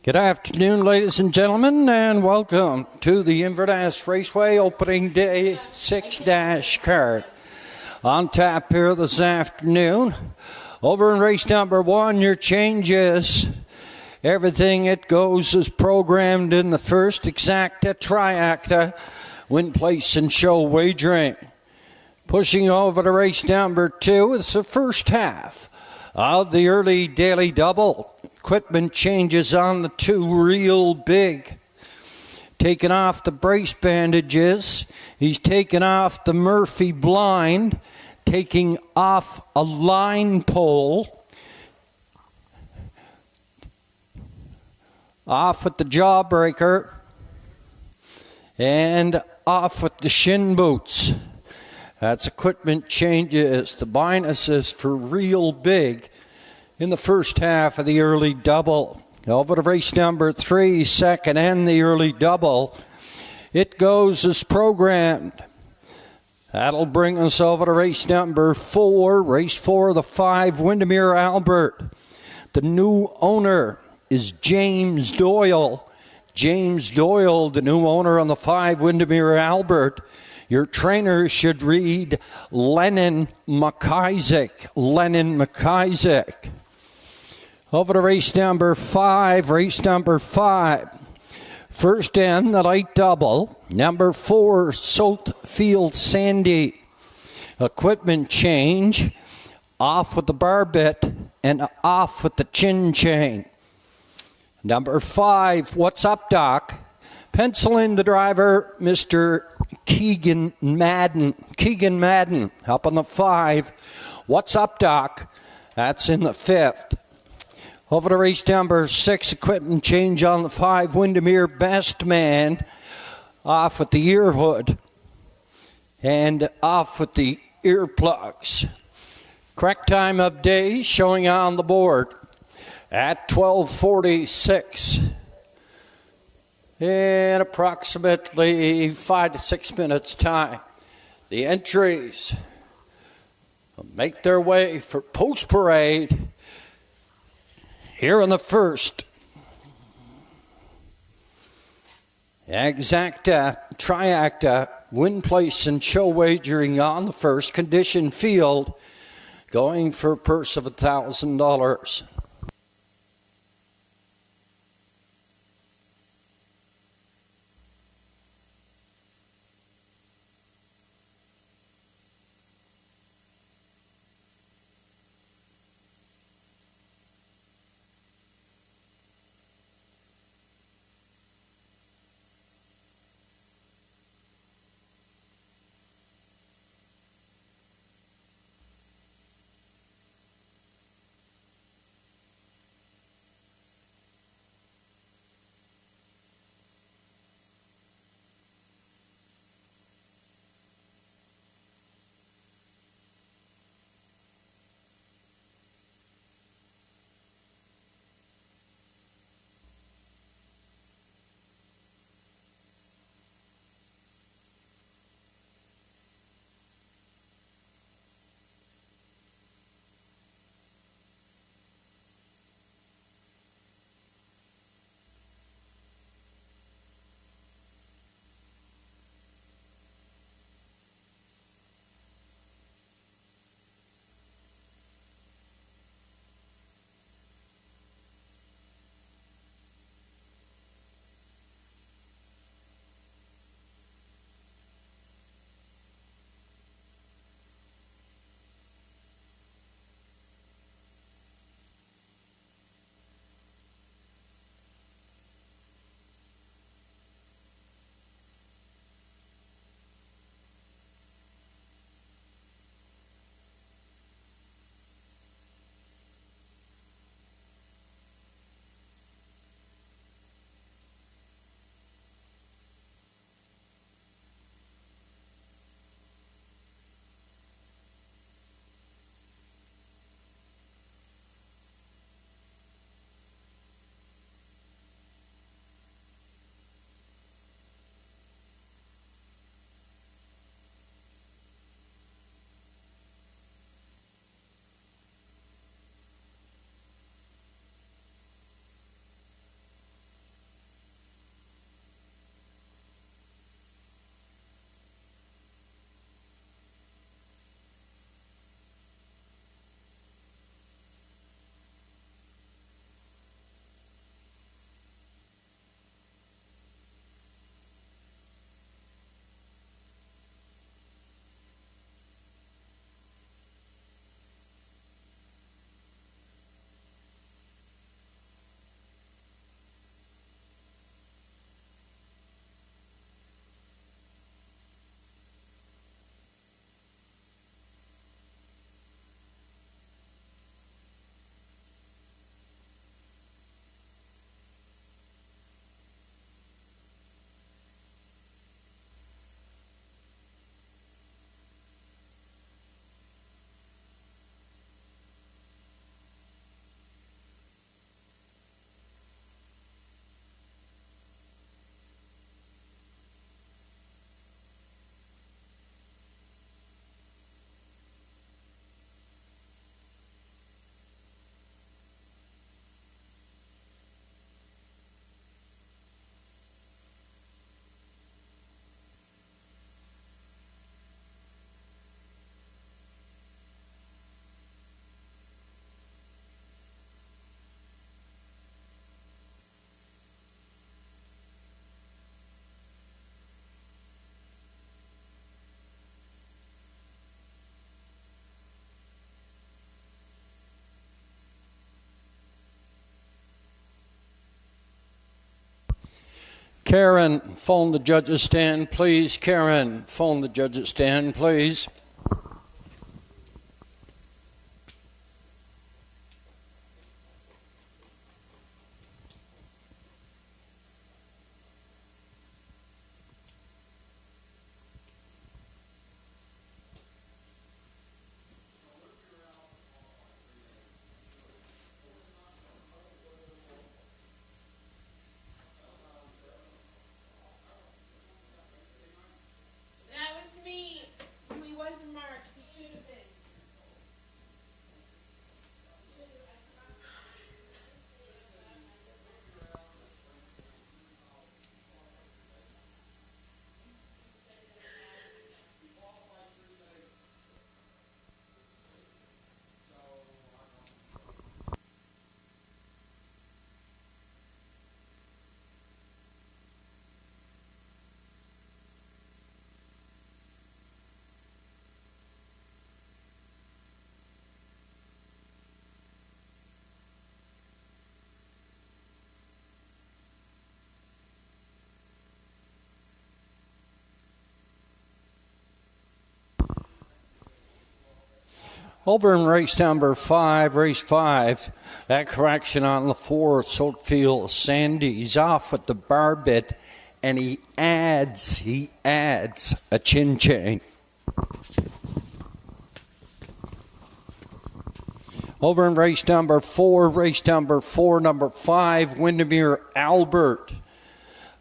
Good afternoon, ladies and gentlemen, and welcome to the Inverness Raceway Opening Day 6- card. On tap here this afternoon. Over in race number 1, your changes. Everything it goes is programmed in the first exacta, triacta, win, place, and show wagering. Pushing over to race number 2, it's the first half of the early daily double. Equipment changes on the 2 real big. Taking off the brace bandages. He's taken off the Murphy blind. Taking off a line pole. Off with the jawbreaker. And off with the shin boots. That's equipment changes. The minus is for real big in the first half of the early double. Over to race number 3, second and the early double. It goes as programmed. That'll bring us over to race number 4. Race 4, the 5, Windermere Albert. The new owner is James Doyle. James Doyle, the new owner on the 5, Windermere Albert. Your trainer should read Lennon McIsaac. Lennon McIsaac. Over to race number 5. Race number 5. First in the light double. Number 4, Saltfield Sandy. Equipment change. Off with the bar bit and off with the chin chain. Number 5, What's Up, Doc? Pencil in the driver, Mr. Keegan Madden. Keegan Madden up on the 5. What's Up, Doc? That's in the 5th. Over to race number 6, equipment change on the 5, Windermere Best Man. Off with the ear hood and off with the earplugs. Correct time of day showing on the board at 12:46. In approximately 5 to 6 minutes time, the entries will make their way for post parade here in the first. Exacta, triacta, win, place, and show wagering on the first. Condition field going for a purse of $1,000. Karen, phone the judges stand, please. Karen, phone the judges stand, please. Over in race number 5, race 5, that correction on the 4th, Soatfield Sandy's off with the bar bit, and he adds a chin chain. Over in race number 4, number 5, Windermere Albert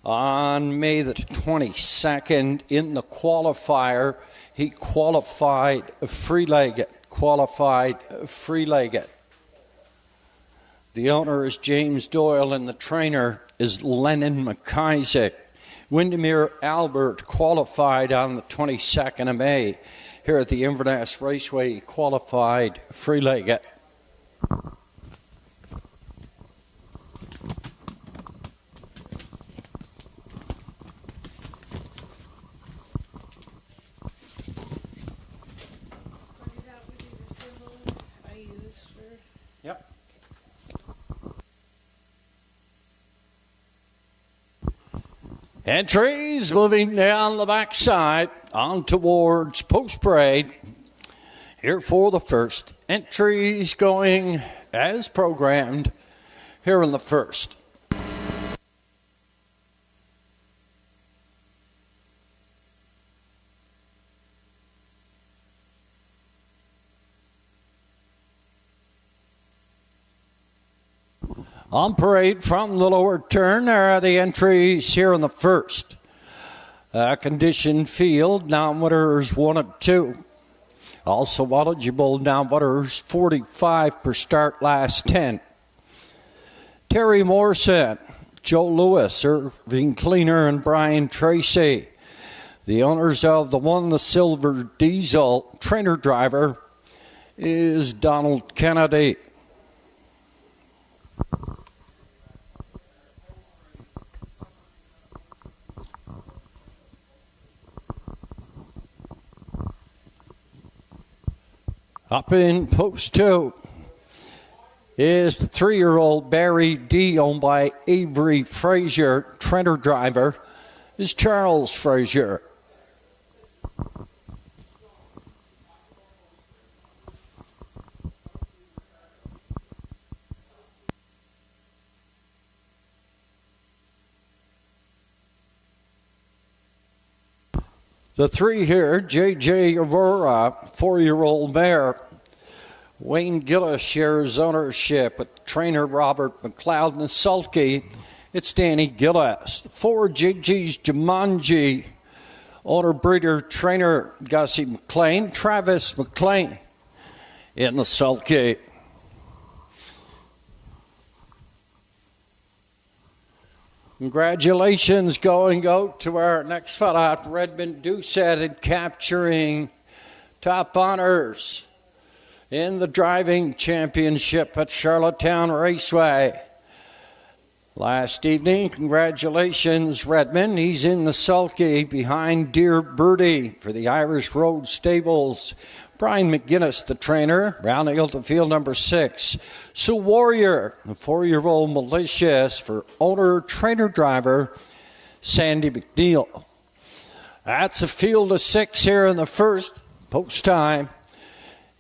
on May the 22nd in the qualifier. He qualified free-legged. The owner is James Doyle and the trainer is Lennon McIsaac. Windermere Albert qualified on the 22nd of May here at the Inverness Raceway. He qualified free-legged. Entries moving down the backside on towards post parade. Here for the first. Entries going as programmed here in the first. On parade from the lower turn, there are the entries here in the first. Conditioned field, non-winners 1 and 2. Also eligible non-winners 45 per start, last 10. Terry Morrison, Joe Lewis, Irving Cleaner, and Brian Tracy. The owners of the Silver Diesel. Trainer driver is Donald Kennedy. Up in post 2 is the 3-year-old Barry D, owned by Avery Frazier. Trainer driver is Charles Frazier. The 3 here, J.J. Aurora, 4-year-old mare. Wayne Gillis shares ownership with trainer Robert McLeod and the sulky. It's Danny Gillis. The 4, J.G.'s Jumanji. Owner, breeder, trainer Gussie McLean. Travis McLean in the sulky. Congratulations going out to our next fella, Redmond Doucette, in capturing top honors in the driving championship at Charlottetown Raceway last evening. Congratulations, Redmond. He's in the sulky behind Dear Birdie for the Irish Road Stables. Brian McGuinness, the trainer, rounding out the field number 6. Sue Warrior, the 4-year-old Malicious for owner, trainer driver Sandy McNeil. That's a field of 6 here in the first. Post time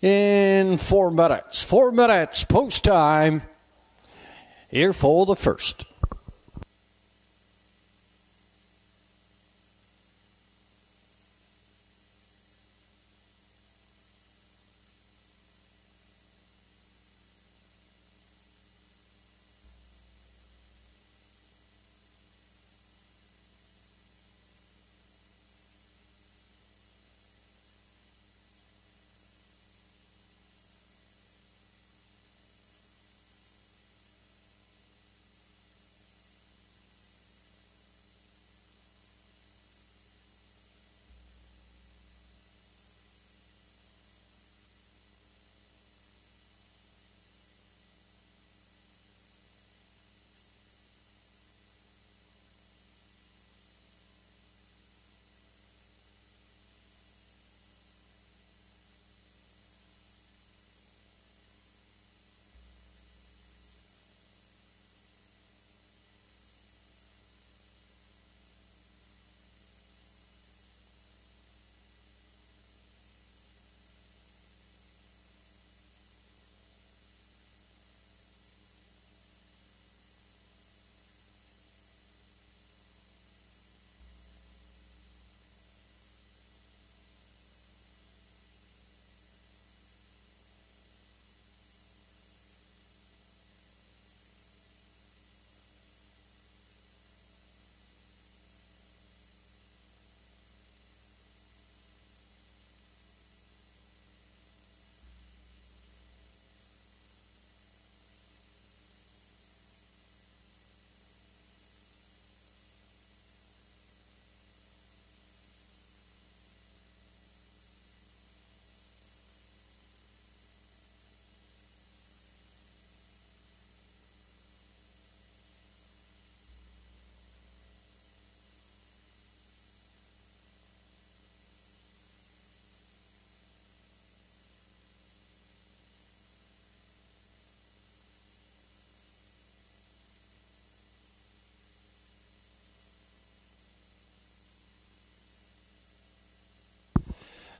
in 4 minutes. 4 minutes post time here for the first.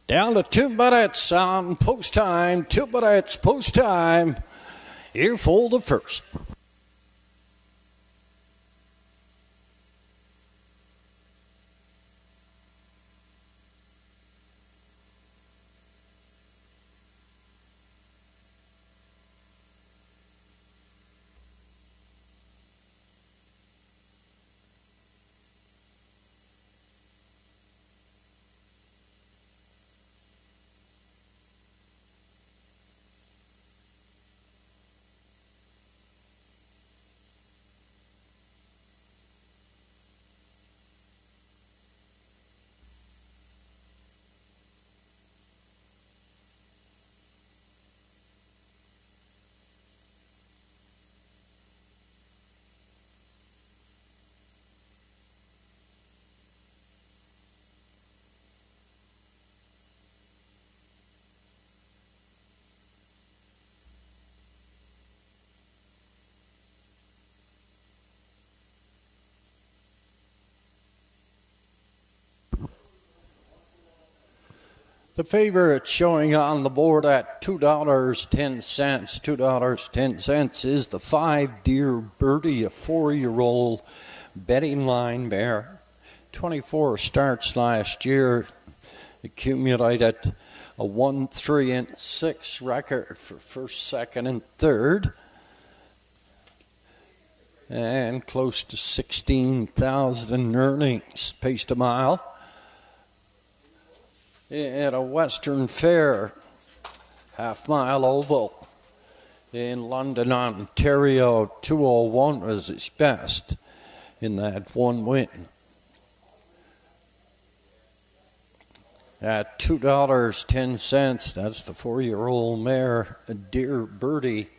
Down to 2 minutes on post time. 2 minutes post time. Here for the first. The favorite showing on the board at $2.10. $2.10 is the 5 Dear Birdie, a 4-year-old betting line mare. 24 starts last year, accumulated a 1, 3, and 6 record for first, second, and third, and close to 16,000 earnings. Paced a mile at a Western Fair half-mile oval in London, Ontario. 2:01 was his best in that one win. At $2.10, that's the 4-year-old mare, a Dear Birdie.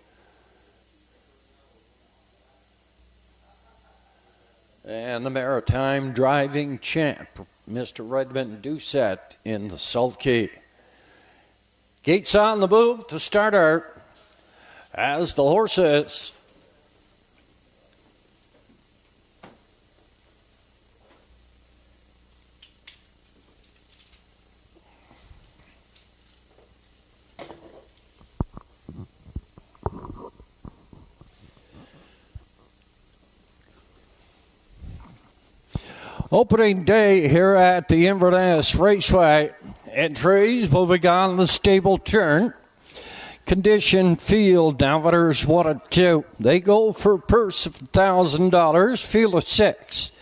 And the Maritime Driving Champ, Mr. Redmond Doucette in the sulky. Gates on the move to start out as the horses Opening day here at the Inverness Raceway. Entries moving on the stable turn. Condition field, Downwinners 1 and 2. They go for a purse of $1,000. Field of 6.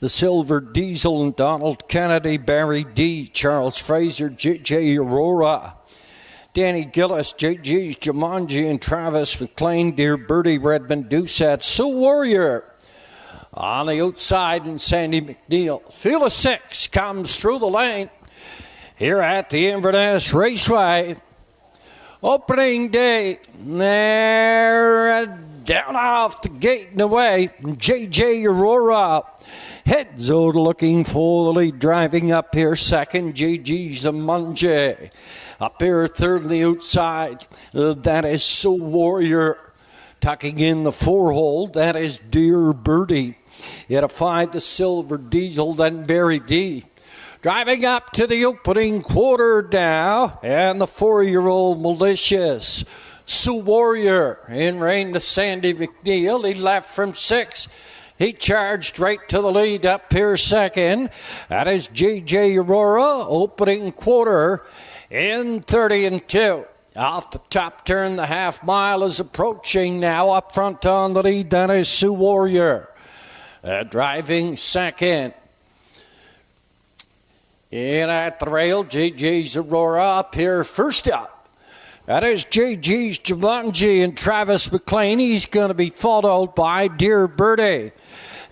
The Silver Diesel and Donald Kennedy, Barry D, Charles Fraser, J.J. Aurora, Danny Gillis, J.G. Jumanji, and Travis McLean, Dear Birdie, Redmond Doucette, Sioux Warrior. On the outside, and Sandy McNeil. Field of 6 comes through the lane here at the Inverness Raceway. Opening day, there, down off the gate and away, J.J. Aurora. Heads out looking for the lead, driving up here second, J.G. Zamunje. Up here third on the outside, that is Sioux Warrior. Tucking in the 4-hole, that is Dear Birdie. At a 5, the Silver Diesel, then Barry D. Driving up to the opening quarter now, and the 4-year-old Malicious. Sioux Warrior in rein to Sandy McNeil. He left from 6. He charged right to the lead up here second. That is J.J. Aurora, opening quarter in 30 and 2. Off the top turn, the half mile is approaching now. Up front on the lead, that is Sioux Warrior. Driving second. In at the rail, J.J.'s Aurora up here first up. That is J.G.'s Jumanji and Travis McLean. He's going to be followed by Dear Birdie.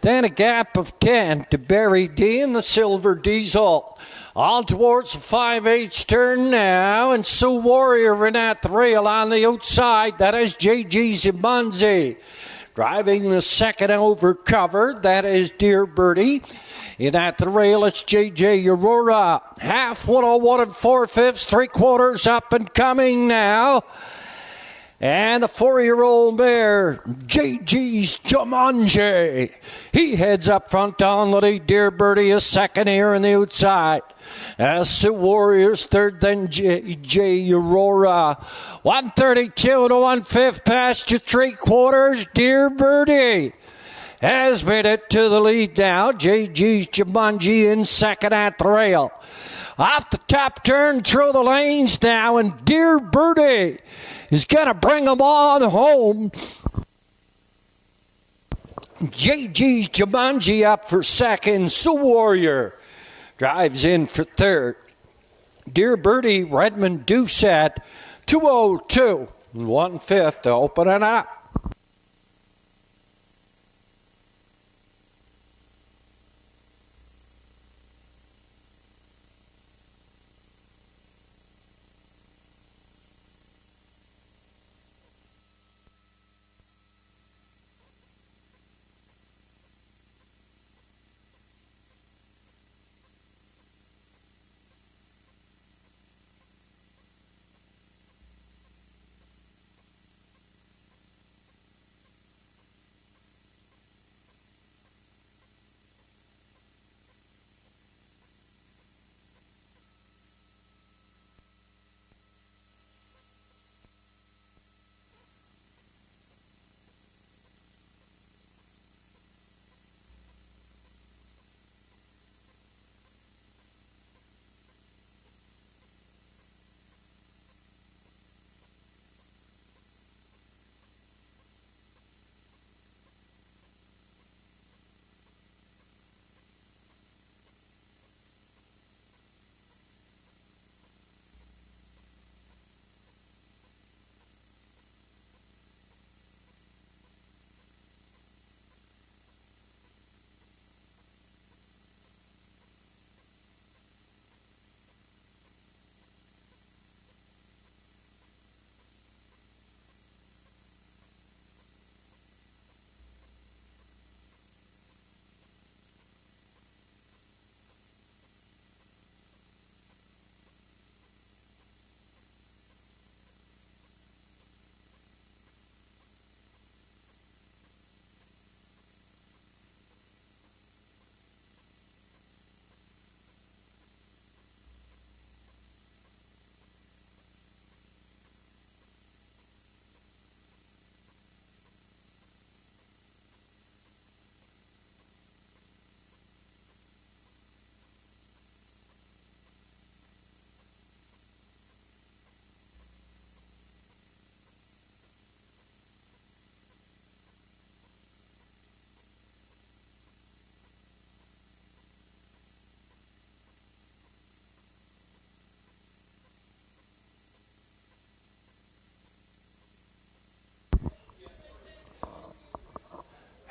Then a gap of 10 to Barry D and the Silver Diesel. On towards the 5/8 turn now, and Sioux Warrior in at the rail on the outside. That is J.G.'s Jumanji. Driving the second over cover, that is Dear Birdie. In at the rail, it's J.J. Aurora. Half 101 4/5, 3/4 up and coming now. And the 4-year-old mare, J.G.'s Jumanji. He heads up front on the lead. Dear Birdie is second here on the outside. As Sioux Warriors third, then J.J. Aurora. 132 to 1/5 past you 3/4. Dear Birdie has made it to the lead now. J.G.'s Jumanji in second at the rail. Off the top turn through the lanes now, and Dear Birdie is going to bring them on home. J.G.'s Jumanji up for second. Sioux Warrior drives in for third. Dear Birdie, Redmond Doucette, 202 1/5 to open it up.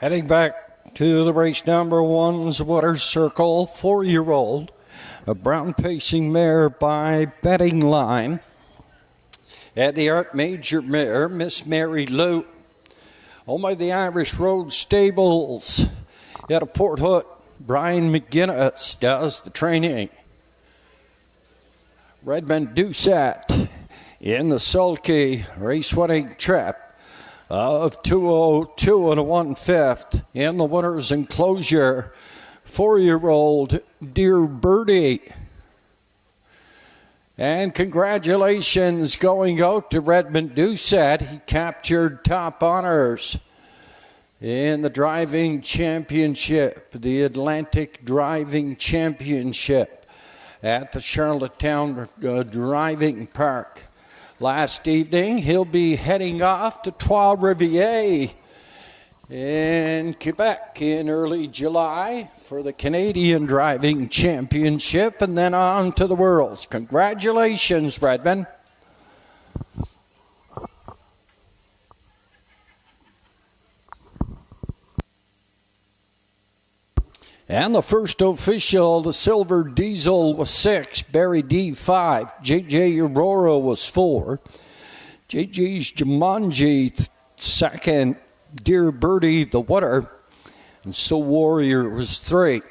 Heading back to the race number one's Water Circle, 4-year-old. A brown pacing mare by betting line. At the Art Major mare, Miss Mary Lou. Owned by the Irish Road Stables. At a Port Hood, Brian McGinnis does the training. Redmond Doucette in the sulky race-winning trip of 2:02 and 1/5 in the winner's enclosure. 4-year-old Dear Birdie. And congratulations going out to Redmond Doucette. He captured top honors in the driving championship, the Atlantic Driving Championship at the Charlottetown Driving Park. Last evening, he'll be heading off to Trois-Rivières in Quebec in early July for the Canadian Driving Championship and then on to the Worlds. Congratulations, Redmond. And the first official, the Silver Diesel, was 6. Barry D, 5. JJ Aurora was 4. JJ's Jumanji, 2nd. Dear Birdie, the winner. And So Warrior was 3.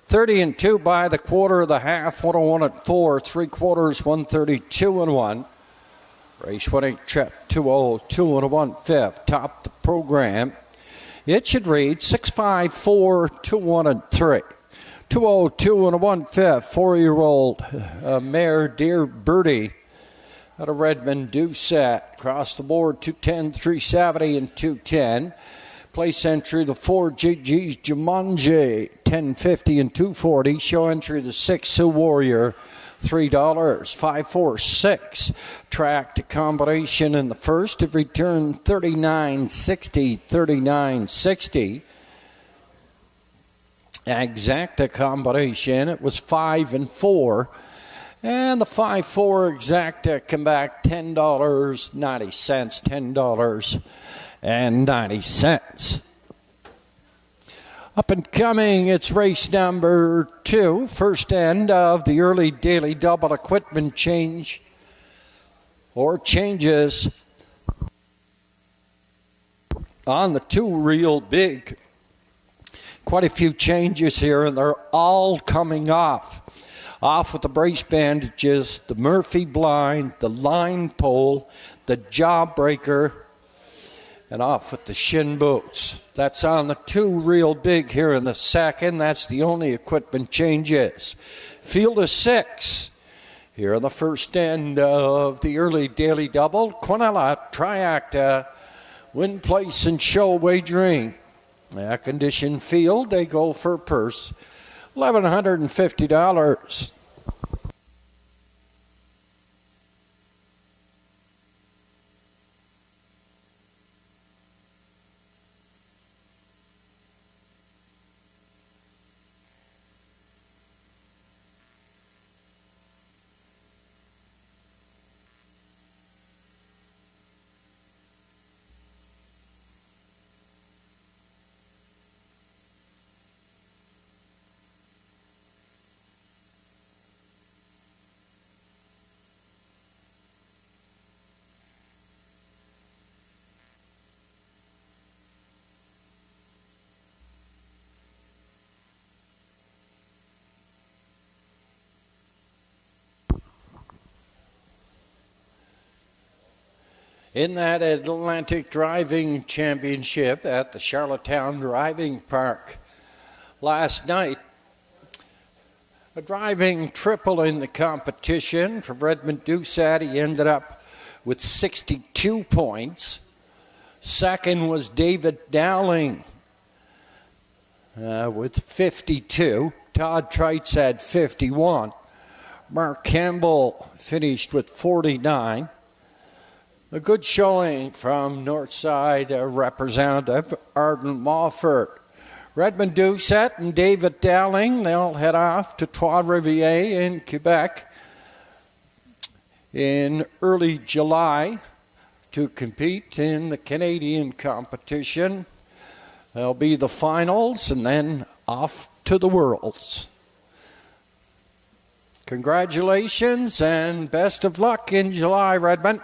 30 and 2 by the quarter of the half. 101 at 4. 3/4, 132 and 1. Race winning trip, 2:02 and 1/5. Top the program. It should read 654, 2-1 and 3. 2:02 and 1/5. 4-year-old mare Dear Birdie out of Redmond Doucette. Across the board, 210, 370 and 210. Place entry the 4 JG's Jumanji, 1050 and 240. Show entry the 6 Sioux Warrior, $3. 546 track to combination in the first have returned 39.60, 39.60. Exacta combination, it was 5 and 4. And the 5-4 exacta come back $10.90, $10.90. Up and coming, it's race number 2, first end of the early daily double equipment change or changes on the 2 real big. Quite a few changes here, and they're all coming off. Off with the brace bandages, the Murphy blind, the line pole, the jawbreaker, and off with the shin boots. That's on the 2 real big here in the second. That's the only equipment changes. Field of 6 here in the first end of the early daily double. Quinella, Triacta, win, place, and show wagering. Condition field, they go for a purse $1,150. In that Atlantic Driving Championship at the Charlottetown Driving Park last night, a driving triple in the competition for Redmond Doucette. He ended up with 62 points. Second was David Dowling with 52. Todd Treitz had 51. Mark Campbell finished with 49. A good showing from Northside representative Arden Mofford. Redmond Doucette and David Dowling, they'll head off to Trois-Rivières in Quebec in early July to compete in the Canadian competition. There'll be the finals and then off to the Worlds. Congratulations and best of luck in July, Redmond.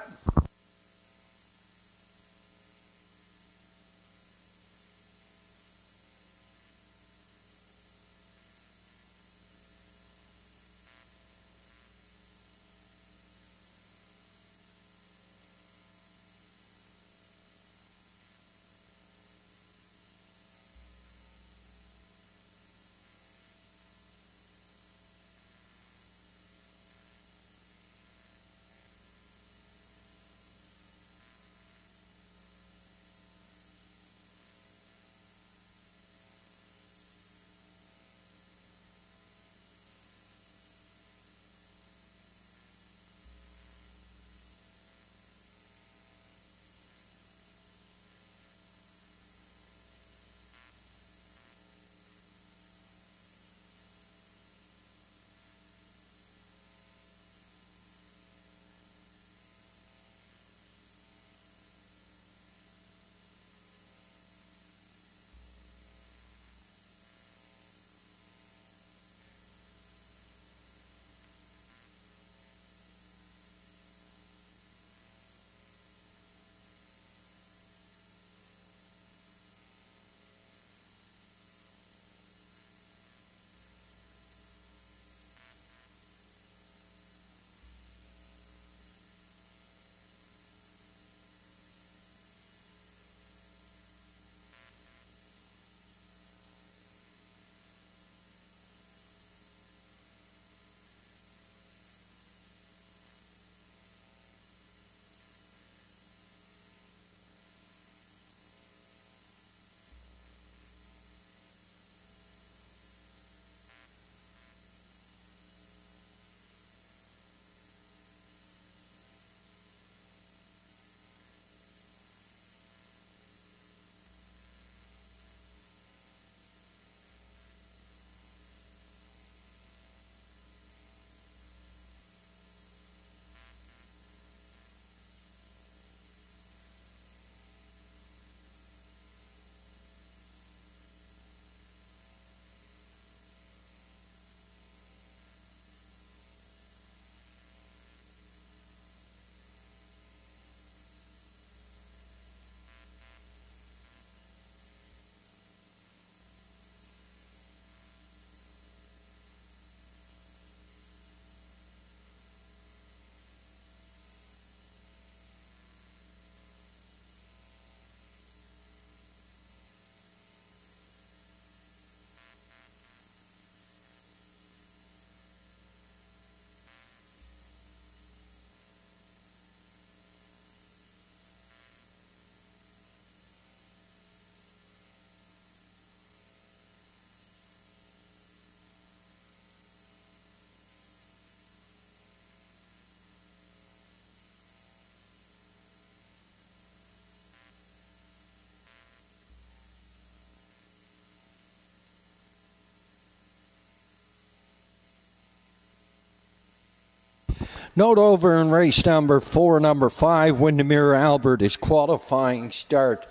Note over in race number 4, number 5, Windermere Albert, his qualifying start.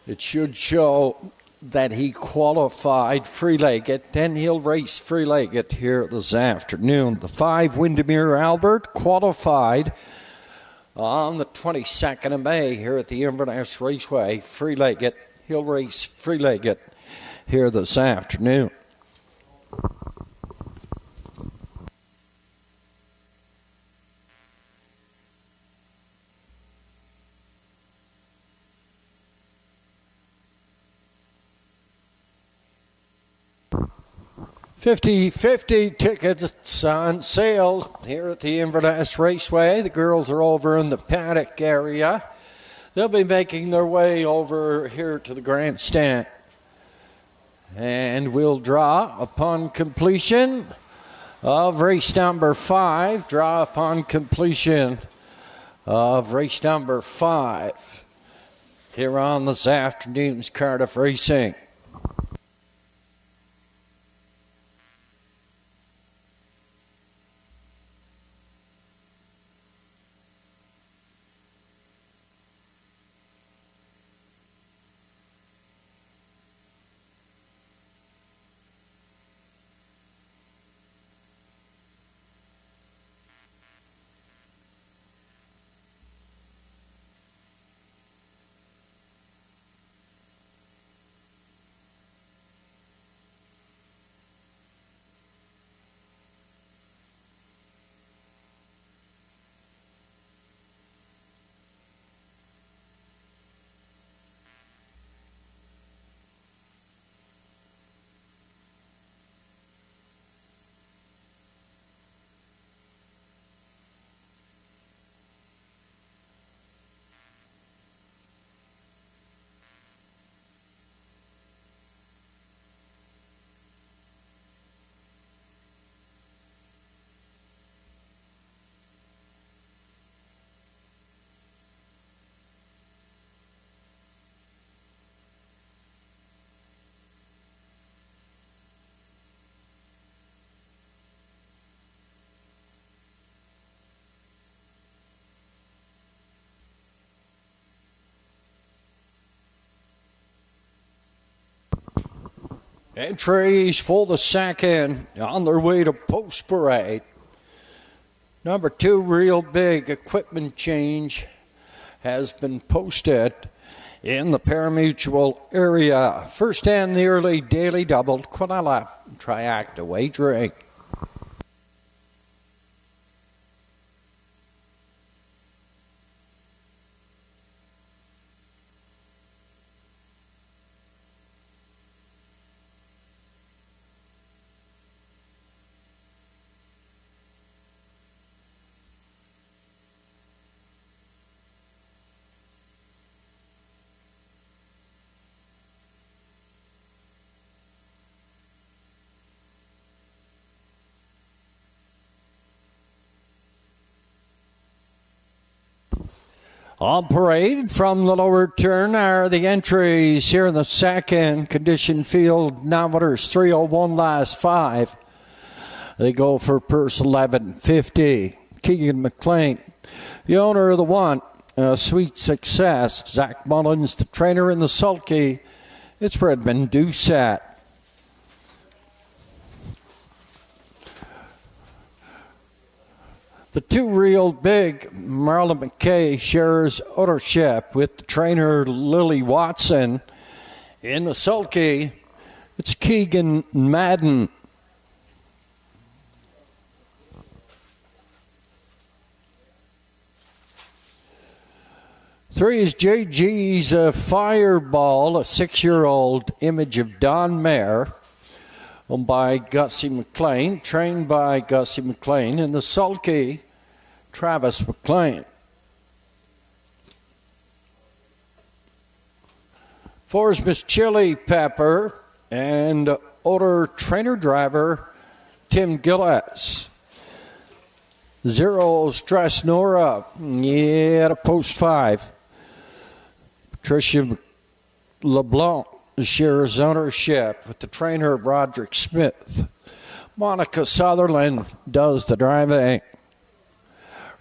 It should show that he qualified free-legged, then he'll race free-legged here this afternoon. The 5, Windermere Albert, qualified on the 22nd of May here at the Inverness Raceway, free-legged. He'll race free-legged here this afternoon. $50 tickets on sale here at the Inverness Raceway. The girls are over in the paddock area. They'll be making their way over here to the grandstand. And we'll draw upon completion of race number 5. Draw upon completion of race number 5 here on this afternoon's Cardiff Racing. Entries for the second on their way to post parade. Number 2, Real Big, equipment change has been posted in the parimutuel area. First and the early daily double, Quinella, Triacta wagering. On parade from the lower turn are the entries here in the second. Condition field nometers 301 last 5. They go for purse 1150. Keegan McLean, the owner of the 1. Sweet Success. Zach Mullins, the trainer in the sulky. It's Redmond Doucette. The 2, Real Big, Marlon McKay shares ownership with the trainer Lily Watson. In the sulky, it's Keegan Madden. Three is JG's Fireball, a 6-year-old image of Don Mare, owned by Gussie McLean, trained by Gussie McLean. In the sulky, Travis McLean. 4 is Miss Chili Pepper and owner trainer driver Tim Gillis. 0 Stress Nora, to post 5. Patricia LeBlanc shares ownership with the trainer Roderick Smith. Monica Sutherland does the driving.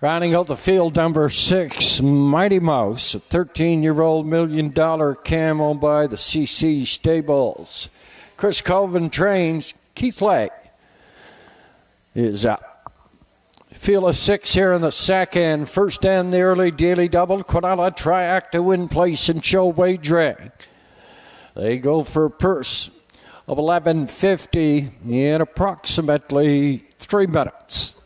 Rounding out the field, number 6, Mighty Mouse, a 13-year-old $1 million cam owned by the CC Stables. Chris Colvin trains. Keith Lake is up. Field of 6 here in the second. First and the early daily double. Quinella Triacta win place and show wagering. They go for a purse of $11.50 in approximately 3 minutes.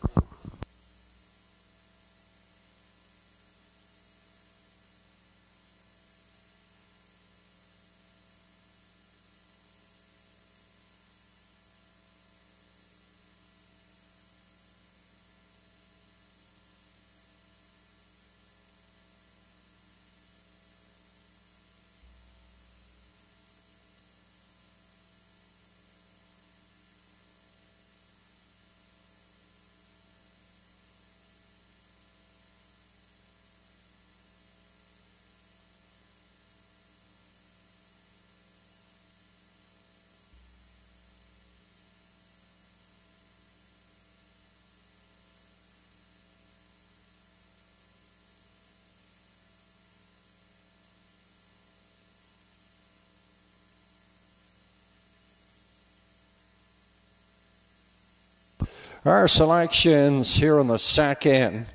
Our selections here in the second.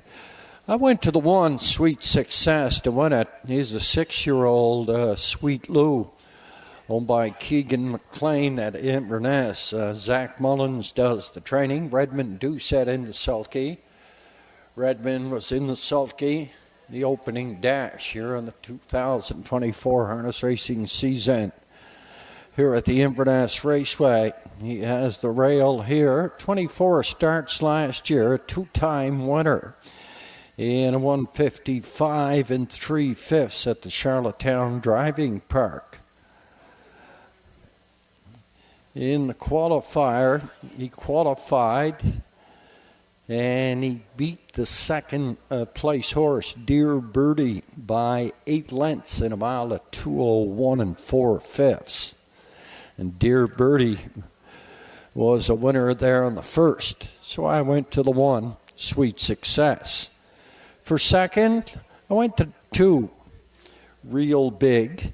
I went to the 1, Sweet Success, to win it. He's a 6-year-old Sweet Lou, owned by Keegan McLean at Inverness. Zach Mullins does the training. Redmond Doucette in the sulky. Redmond was in the sulky, the opening dash here in the 2024 harness racing season here at the Inverness Raceway. He has the rail here. 24 starts last year, a 2-time winner in a 155 3/5 at the Charlottetown Driving Park. In the qualifier, he qualified and he beat the second place horse, Dear Birdie, by 8 lengths in a mile at 2:01 4/5. And Dear Birdie was a winner there on the first. So I went to the 1, Sweet Success. For second, I went to 2, Real Big,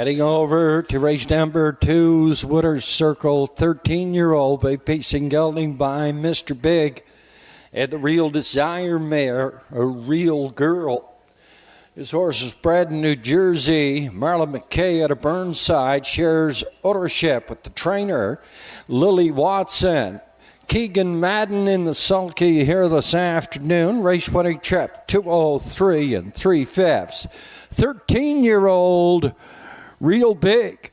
Heading over to race number 2's Winner's Circle, 13-year-old by pacing gelding by Mr. Big. And the Real Desire mare, a real girl. His horse is bred in New Jersey. Marlon McKay out of Burnside shares ownership with the trainer, Lily Watson. Keegan Madden in the sulky here this afternoon. Race winning trip 203 3/5. 13-year-old Real Big.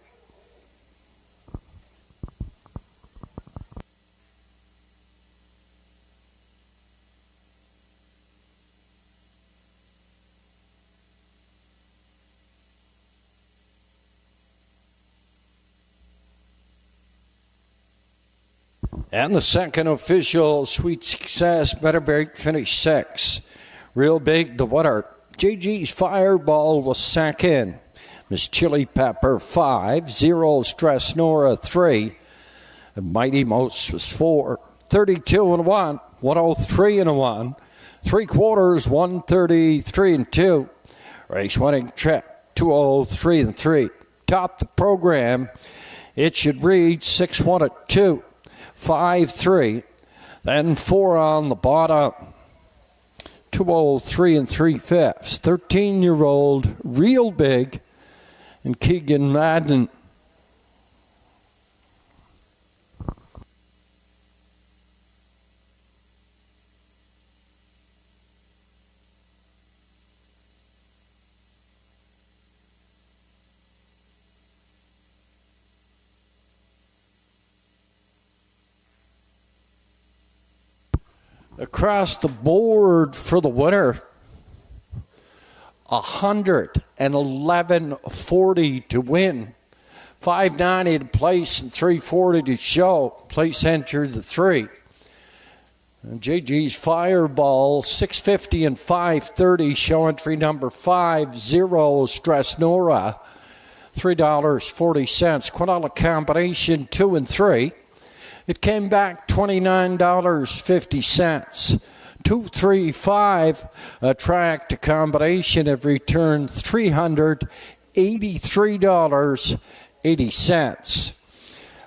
And the second official, Sweet Success, Better Break, finished 6. Real Big, the winner. JG's Fireball was second. Miss Chili Pepper 5. Zero Stress Nora 3. And Mighty Most was 4. 32 and 1. 103 and 1. 3/4, 133 and 2. Race winning trip 203 and 3. Top the program. It should read 6-1 at 2. 5-3, then 4 on the bottom. 203 and 3/5. 13-year-old Real Big and Keegan Madden. Across the board for the winner, 111.40 to win, 590 to place, and 340 to show. Place entered the 3. And JG's Fireball 650 and 530. Show entry number 5. Zero Stress Nora $3.40. Quinella combination 2 and 3. It came back $29.50. 235, a track to combination have returned $383.80.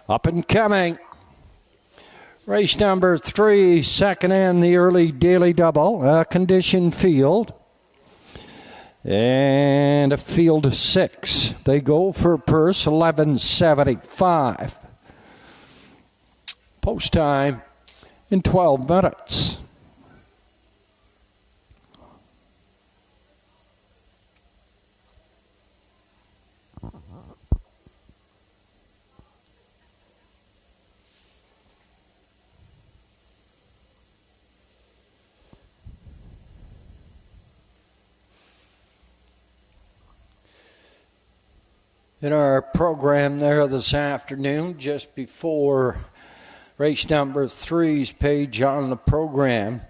Up and coming. Race number 3, second in the early daily double, a conditioned field. And a field of 6. They go for a purse $11.75. Post time in 12 minutes. In our program there this afternoon, just before race number 3's page on the program.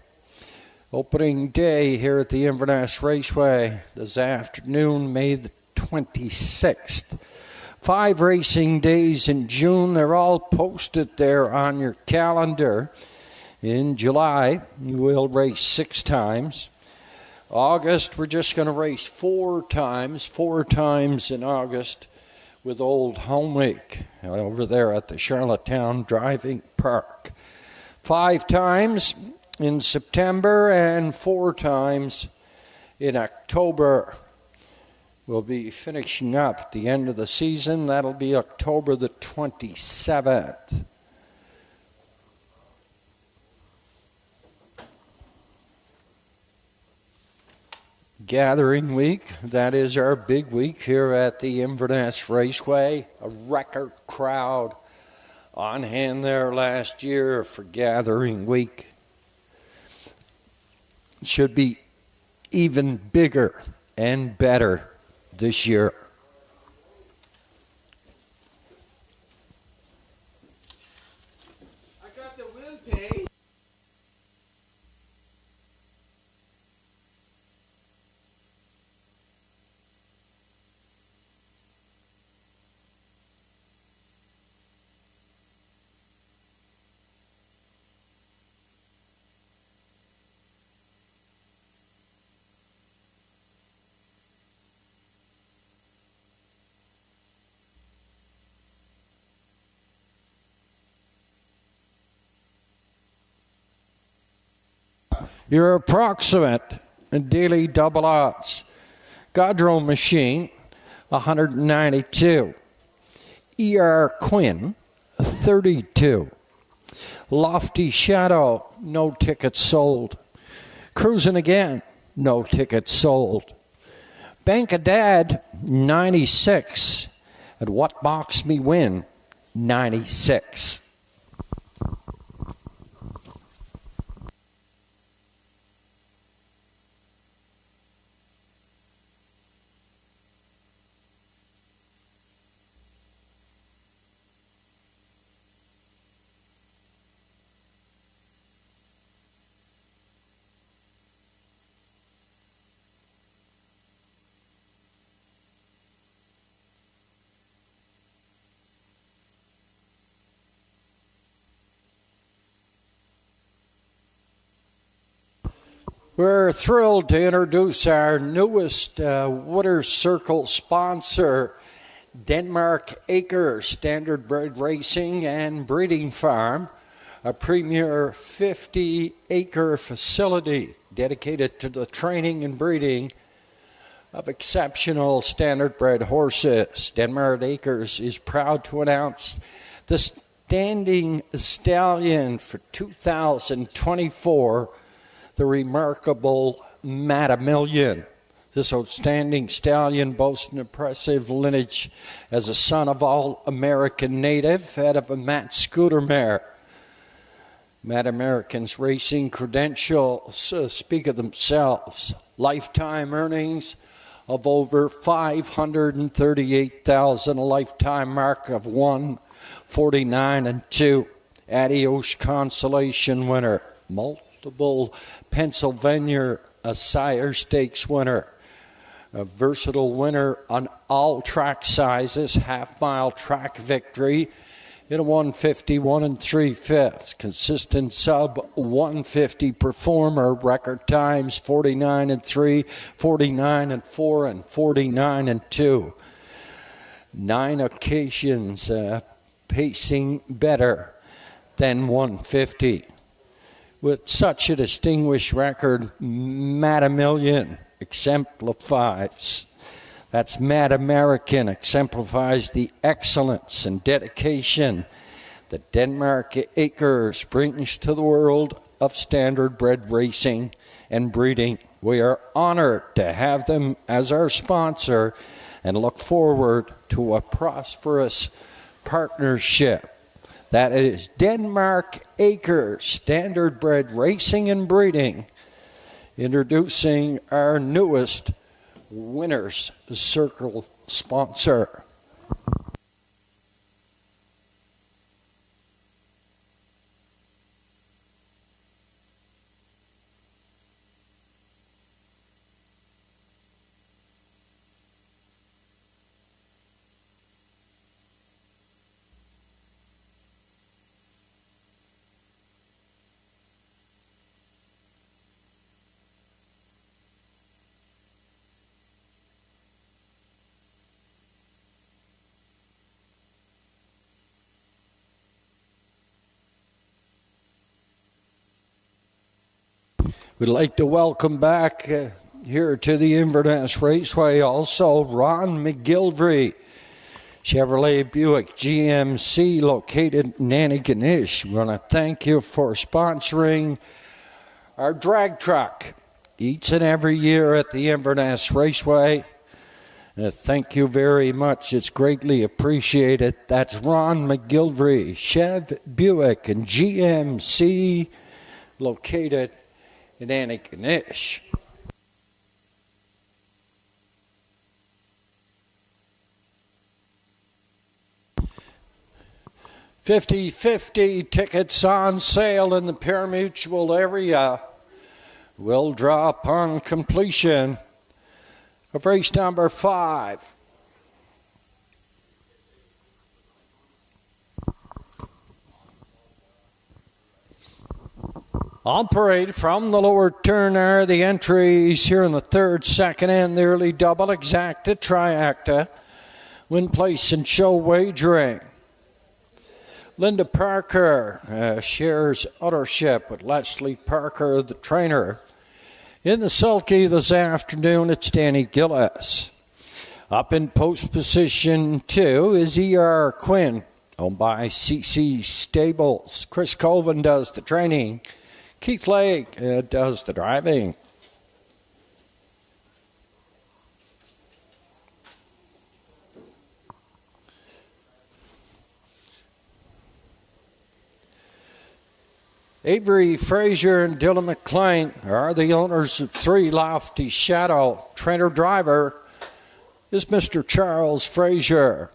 Opening day here at the Inverness Raceway this afternoon, May the 26th. 5 racing days in June. They're all posted there on your calendar. In July, you will race 6 times. August, we're just going to race 4 times. 4 times in August with Old Home Week over there at the Charlottetown Driving Park. 5 times in September and 4 times in October. We'll be finishing up at the end of the season. That'll be October the 27th. Gathering week, that is our big week here at the Inverness Raceway. A record crowd on hand there last year for Gathering week. Should be even bigger and better this year. I got the will pay. Your approximate daily double odds. Godrow Machine, 192. E.R. Quinn, 32. Lofty Shadow, no tickets sold. Cruising Again, no tickets sold. Bank of Dad, 96. And What Box Me Win, 96. We're thrilled to introduce our newest Winner's Circle sponsor, Denmark Acre Standardbred Racing and Breeding Farm, a premier 50-acre facility dedicated to the training and breeding of exceptional standardbred horses. Denmark Acres is proud to announce the standing stallion for 2024, the remarkable Matamillion. This outstanding stallion boasts an impressive lineage as a son of all-American native, head of a Matt Scooter mare. Matt American's racing credentials speak of themselves. Lifetime earnings of over $538,000, a lifetime mark of 149-2. Adios Consolation winner. Multiple Pennsylvania Sire Stakes winner, a versatile winner on all track sizes, half-mile track victory in a 151 3/5, consistent sub 150 performer, record times 49-3, 49-4, and 49-2. 9 occasions pacing better than 150. With such a distinguished record, Matamillion exemplifies. That's Matt American exemplifies the excellence and dedication that Denmark Acres brings to the world of standardbred racing and breeding. We are honored to have them as our sponsor and look forward to a prosperous partnership. That is Denmark Acres Standardbred Racing and Breeding, introducing our newest Winner's Circle sponsor. We'd like to welcome back here to the Inverness Raceway also Ron McGilvery, Chevrolet Buick GMC located in Antigonish. We want to thank you for sponsoring our drag truck each and every year at the Inverness Raceway. Thank you very much. It's greatly appreciated. That's Ron McGilvery, Chev Buick and GMC located in Antigonish. $50 tickets on sale in the pari-mutuel area will draw upon completion of race number 5. On parade from the lower turn are the entries here in the third, second, and the early double, exacta, triacta, win, place, and show wagering. Linda Parker shares ownership with Leslie Parker, the trainer. In the sulky this afternoon, it's Danny Gillis. Up in post position 2 is E.R. Quinn, owned by CC Stables. Chris Colvin does the training. Keith Lake does the driving. Avery Frazier and Dylan McLean are the owners of 3 Lofty Shadow. Trainer-driver is Mr. Charles Frazier.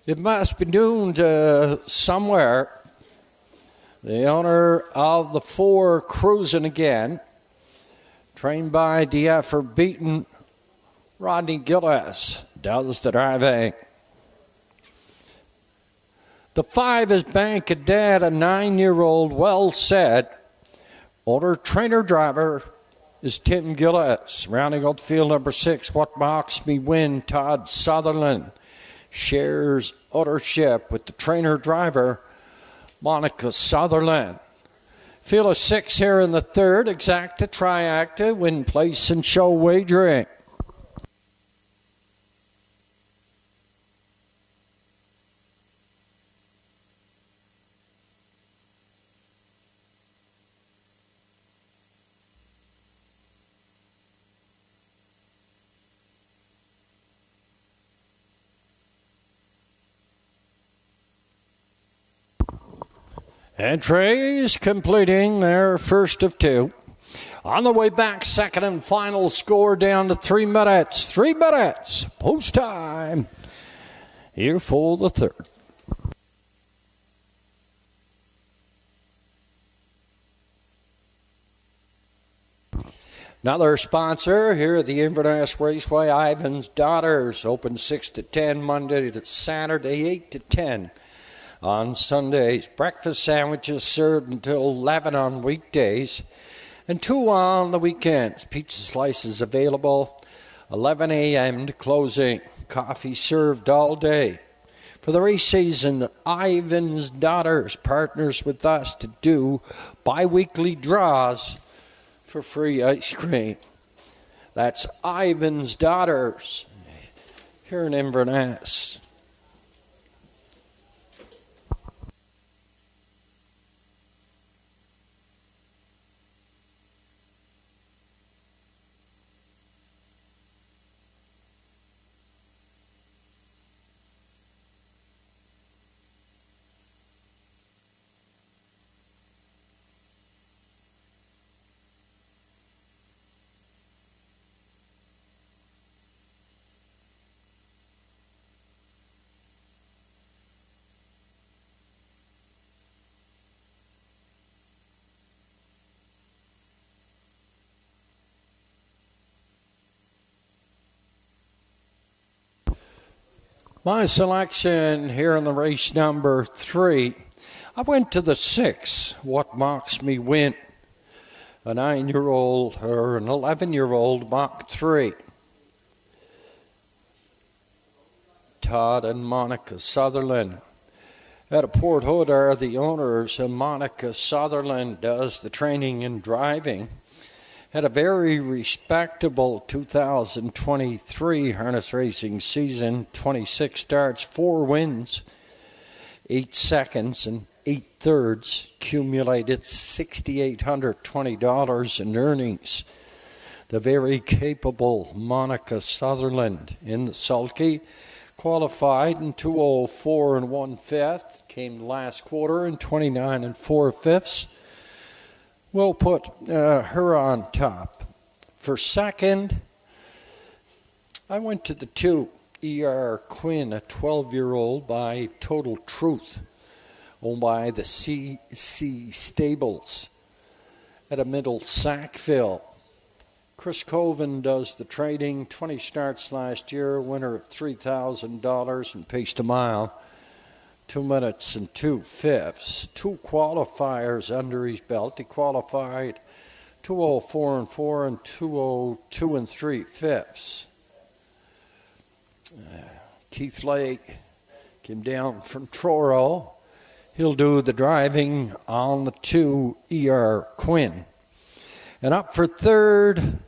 It must be noon somewhere. The owner of the 4 cruising again, trained by DF Beaton, Rodney Gillis does the driving. The 5 is Bank Cadet, a 9-year-old, well said. Owner trainer driver is Tim Gillis. Rounding out field number 6, What Mocks Me Win, Todd Sutherland shares ownership with the trainer driver, Monica Sutherland. Field of 6 here in the 3rd, Exacta, Triacta, win, place, and show wagering. Entries completing their first of 2. On the way back, second and final score down to 3 minutes. 3 minutes. Post time. Here for the 3rd. Another sponsor here at the Inverness Raceway, Ivan's Daughters. Open 6 to 10 Monday to Saturday, 8 to 10. On Sundays, breakfast sandwiches served until 11 on weekdays, and 2 on the weekends. Pizza slices available 11 a.m. to closing. Coffee served all day. For the race season, Ivan's Daughters partners with us to do bi-weekly draws for free ice cream. That's Ivan's Daughters here in Inverness. My selection here in the race number 3, I went to the 6, What Mocks Me Win, a 9-year-old or an 11-year-old Mach 3. Todd and Monica Sutherland. At a Port Hood are the owners, and Monica Sutherland does the training and driving. Had a very respectable 2023 harness racing season, 26 starts, 4 wins, 8 seconds, and 8 thirds, accumulated $6,820 in earnings. The very capable Monica Sutherland in the sulky qualified in 2:04 1/5, came last quarter in 29 4/5. We'll put her on top. For second, I went to the 2, E.R. Quinn, a 12-year-old by Total Truth, owned by the CC Stables at a middle Sackville. Chris Colvin does the trading, 20 starts last year, winner of $3,000 and paced a mile. 2 minutes and 2/5. 2 qualifiers under his belt. He qualified 2:04 4 and 2:02 3/5. Keith Lake came down from Truro. He'll do the driving on the 2, E.R. Quinn. And up for third,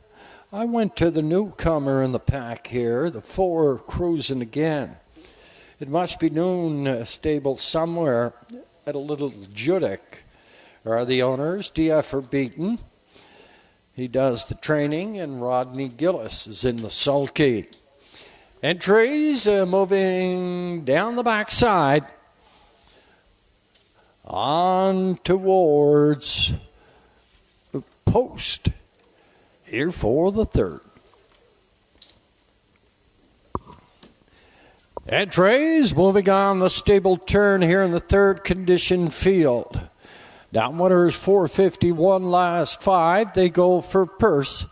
I went to the newcomer in the pack here, the 4, Cruising Again. It must be known stable somewhere at a little Judic. Are the owners, D.F. Beaton. He does the training, and Rodney Gillis is in the sulky. Entries moving down the backside on towards the post here for the third. Entries moving on the stable turn here in the third condition field. Downwinners 451 last 5. They go for purse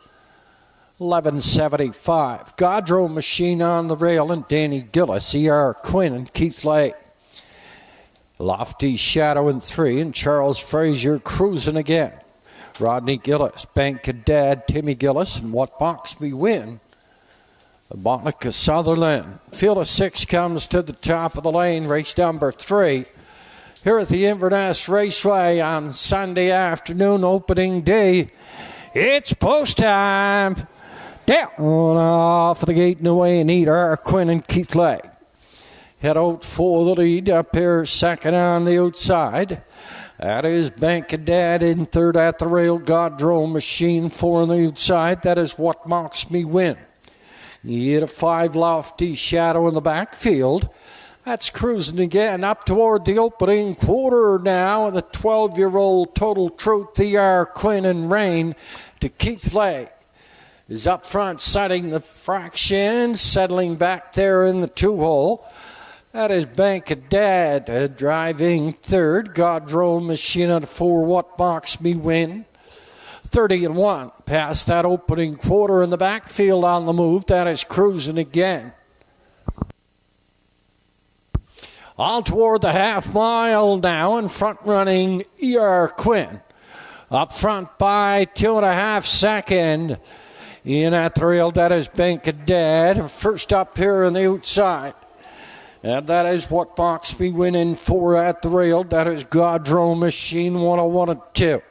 1175. Godrow Machine on the rail and Danny Gillis, E.R. Quinn and Keith Lake. Lofty Shadow in 3 and Charles Frazier Cruising Again. Rodney Gillis, Bank of Dad, Timmy Gillis, and What Box Me Win, Monica Sutherland. Field of 6 comes to the top of the lane, race number 3. Here at the Inverness Raceway on Sunday afternoon, opening day. It's post time. Down off of the gate and away and E.R. Quinn and Keith Lake. Head out for the lead. Up here, second on the outside. That is Bank of Dad in third at the rail. Godrow Machine 4 on the outside. That is What Mocks Me Win. You get a 5 Lofty Shadow in the backfield. That's Cruising Again up toward the opening quarter now. The 12-year-old Total Truth, E.R. Quinn and Rain to Keith Lake. Is up front setting the fraction, settling back there in the 2-hole. That is Bank of Dad driving third. Godrow Machine at 4, What Box Me Win. 30-1 past that opening quarter in the backfield on the move. That is Cruising Again. On toward the half mile now, and front running E.R. Quinn. Up front by 2.5 seconds. In at the rail, that is Bank of Dad. First up here on the outside. And that is What Box Me Winning 4 at the rail. That is Godrow Machine 101 and 2.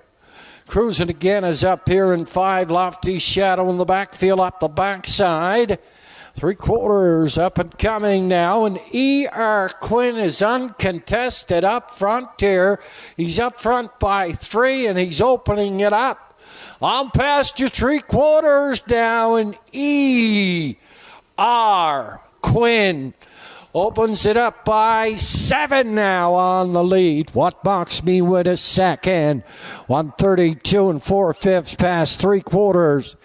Cruising Again is up here in 5. Lofty Shadow in the backfield up the backside. 3/4 up and coming now. And E.R. Quinn is uncontested up front here. He's up front by 3 and he's opening it up. On past your 3/4 now, and E.R. Quinn opens it up by 7 now on the lead. What Box Me Win a second. 132 4/5 past 3/4.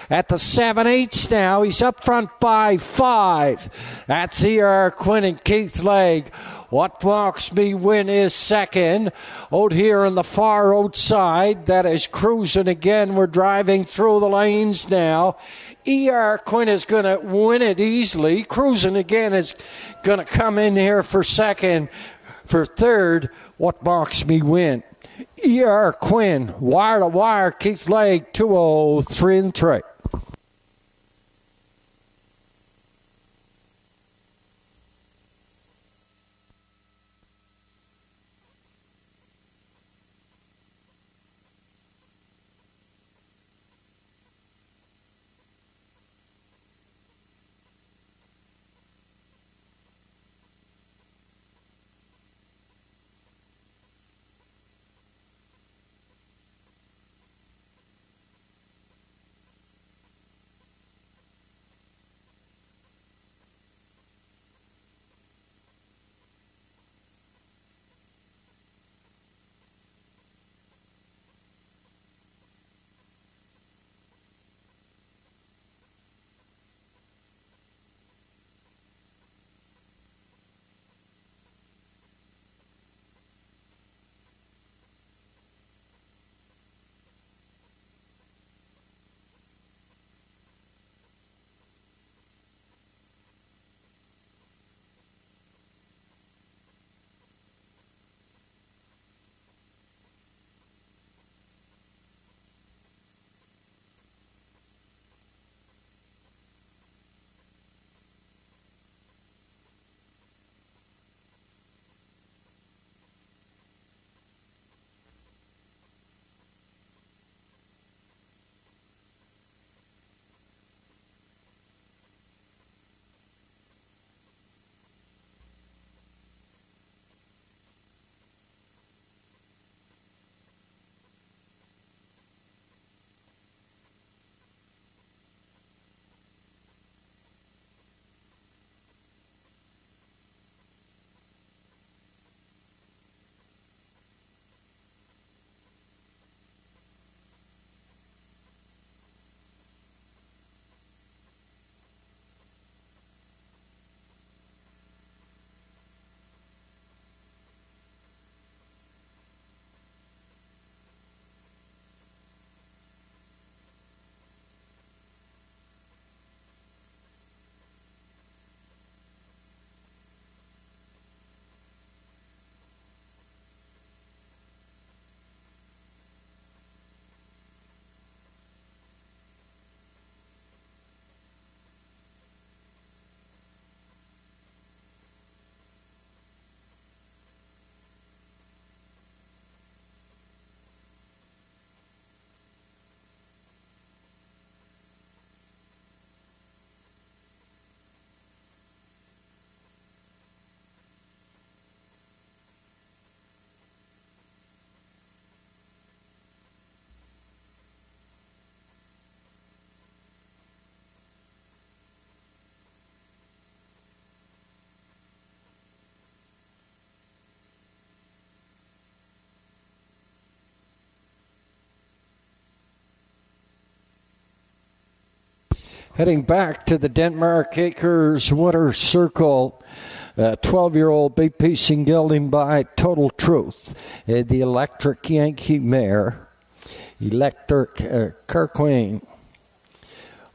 At the 7/8 now, he's up front by 5. That's E.R. Quinn and Keith Lake. What Box Me Win is second. Out here on the far outside, that is Cruising Again. We're driving through the lanes now. E.R. Quinn is going to win it easily. Cruising Again is going to come in here for second. For third, What Box Me Win. E.R. Quinn, wire to wire, Keith Lake, 203 and 3. Heading back to the Denmark Acres Winter Circle, 12-year-old big piece and gelding by Total Truth. The Electric Yankee mare, Electric Carqueen,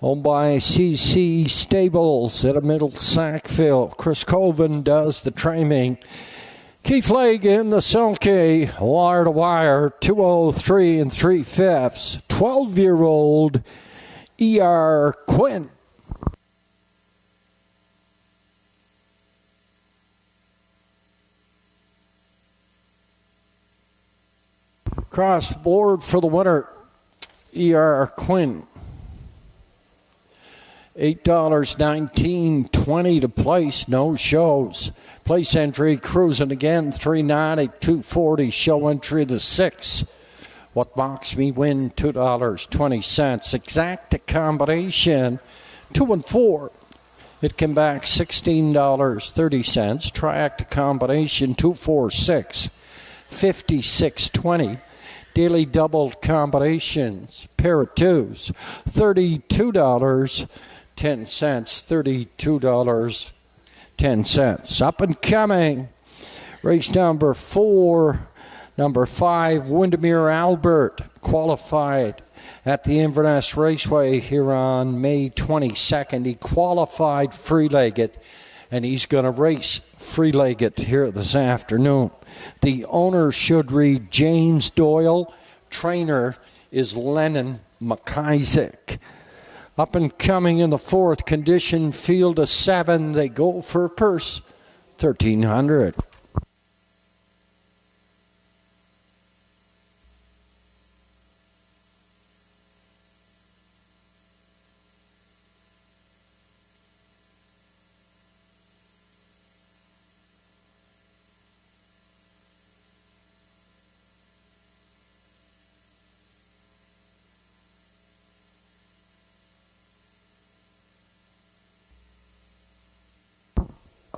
owned by CC Stables at a Middle Sackville. Chris Colvin does the training. Keith Legg in the sulky, wire to wire, 203 3/5. 12-year-old E.R. Quinn. Across the board for the winner, E.R. Quinn. $8.19.20 to place, no shows. Place entry cruising again, $3.90, $2.40. Show entry to 6. What box me win, $2.20. Exact combination, 2 and 4. It came back $16.30. Triact combination, 2, 4, 6, $56.20. Daily doubled combinations, pair of twos, $32.10. $32.10. Up and coming, race number 4, number 5, Windermere Albert, qualified at the Inverness Raceway here on May 22nd. He qualified free-legged, and he's going to race free-legged here this afternoon. The owner should read James Doyle. Trainer is Lennon McIsaac. Up and coming in the 4th, condition field of 7. They go for a purse, $1,300.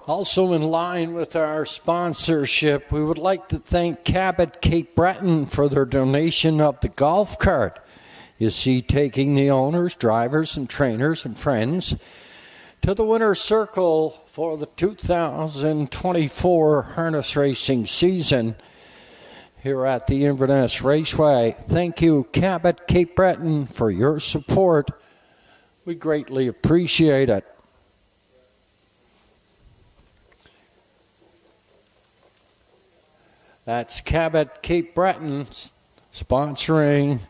Also in line with our sponsorship, we would like to thank Cabot Cape Breton for their donation of the golf cart. You see, taking the owners, drivers, and trainers and friends to the winner's circle for the 2024 harness racing season here at the Inverness Raceway. Thank you, Cabot Cape Breton, for your support. We greatly appreciate it. That's Cabot Cape Breton sponsoring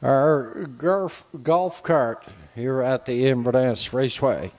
our golf cart here at the Inverness Raceway.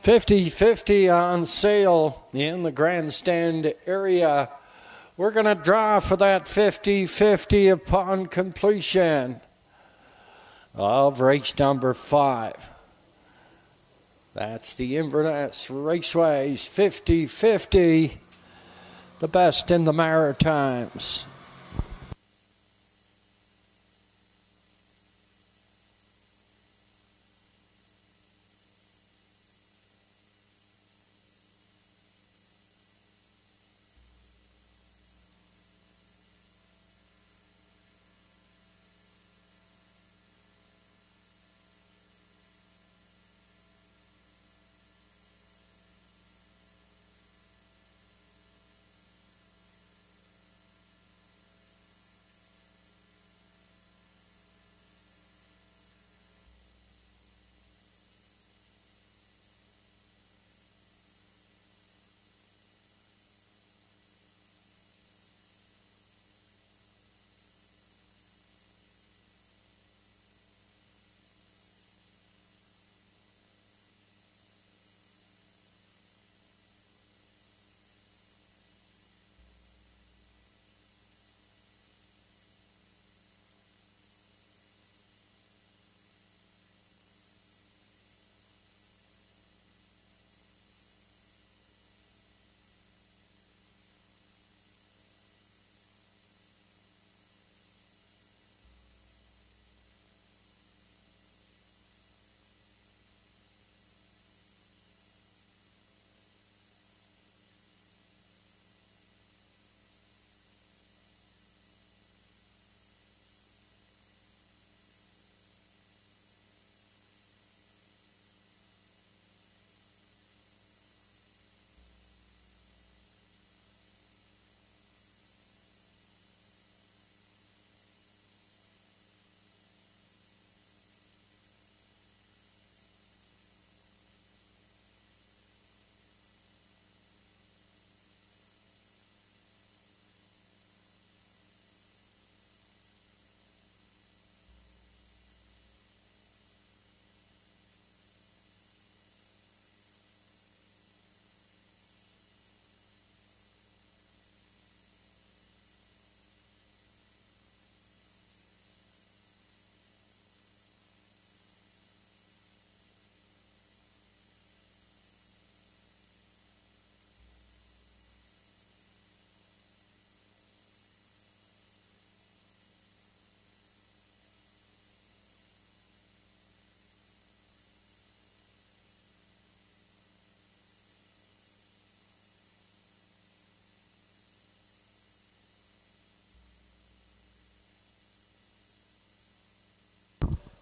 $50.50 on sale in the grandstand area. We're going to draw for that $50.50 upon completion of race number 5. That's the Inverness Raceway's $50.50, the best in the Maritimes.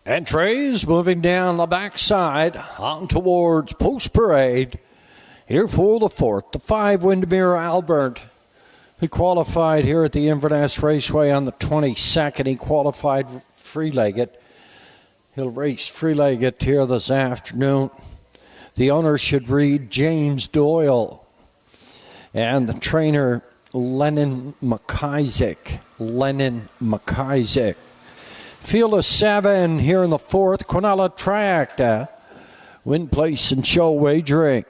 Entries moving down the backside on towards Post Parade. Here for the 4th, the 5 Windermere Albert. He qualified here at the Inverness Raceway on the 22nd. He qualified free-legged. He'll race free-legged here this afternoon. The owner should read James Doyle. And the trainer, Lennon McIsaac. Field of 7 here in the 4th. Quinella Triacta. Win, place, and show wagering.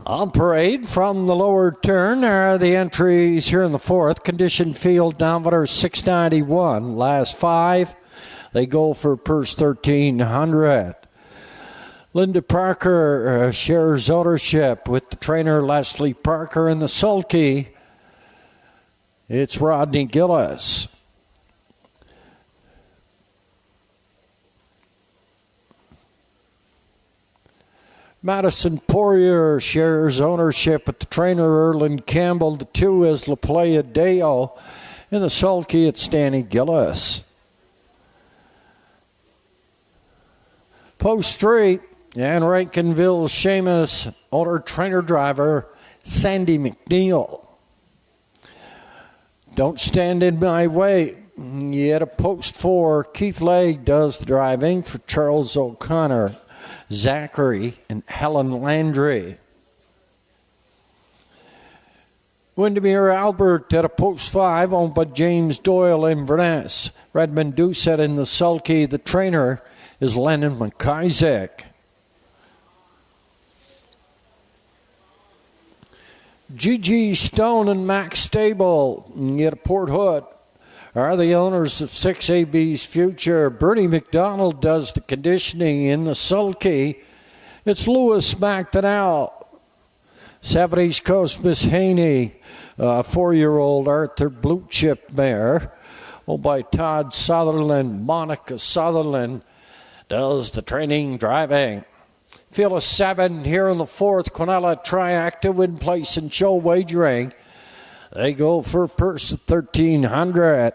On parade from the lower turn are the entries here in the 4th. Condition field downwater 691. Last 5, they go for purse 1,300. Linda Parker shares ownership with the trainer Leslie Parker in the sulky. It's Rodney Gillis. Madison Poirier shares ownership with the trainer Erlen Campbell. The 2 is La Playa Deo. In the sulky, it's Danny Gillis. Post 3, and Rankinville Seamus, owner, trainer, driver, Sandy McNeil. Don't stand in my way. Yet a post 4, Keith Legg does the driving for Charles O'Connor, Zachary, and Helen Landry. Windermere Albert at a post 5, owned by James Doyle, Inverness. Redmond Doucette in the sulky. The trainer is Lennon McIsaac. G.G. Stone and Max Stable at Port Hood are the owners of 6AB's Future. Bernie McDonald does the conditioning in the sulky. It's Lewis McDonnell. 70s Coast Miss Haney, 4-year-old Arthur Blue Chip mare, owned by Todd Sutherland. Monica Sutherland does the training driving. Field of 7 here in the 4th. Quinella Triacta, win, place, and show wagering. They go for a purse of 1,300.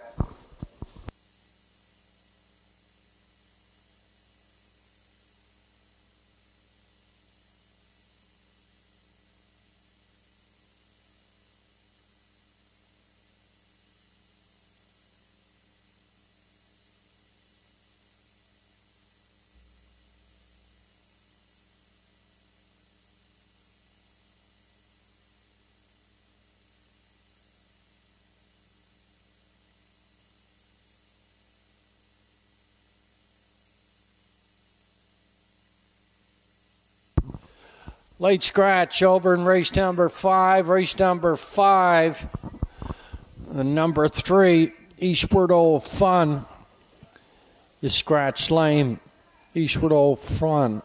Late scratch over in race number 5. Race number 5, number 3, Eastward Old Fun is scratch lane. Eastward Old Fun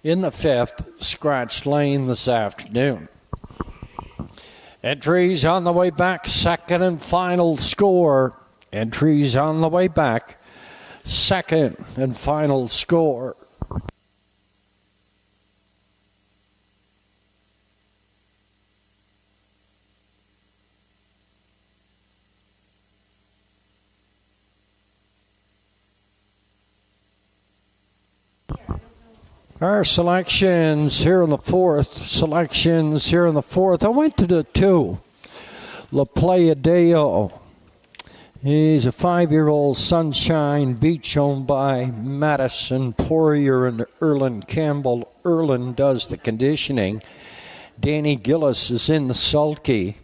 in the 5th, scratch lane this afternoon. Entries on the way back, second and final score. Entries on the way back, second and final score. Our selections here in the 4th. I went to the 2. La Playa Deo. He's a 5-year-old Sunshine Beach owned by Madison Poirier and Erlen Campbell. Erlen does the conditioning. Danny Gillis is in the sulky.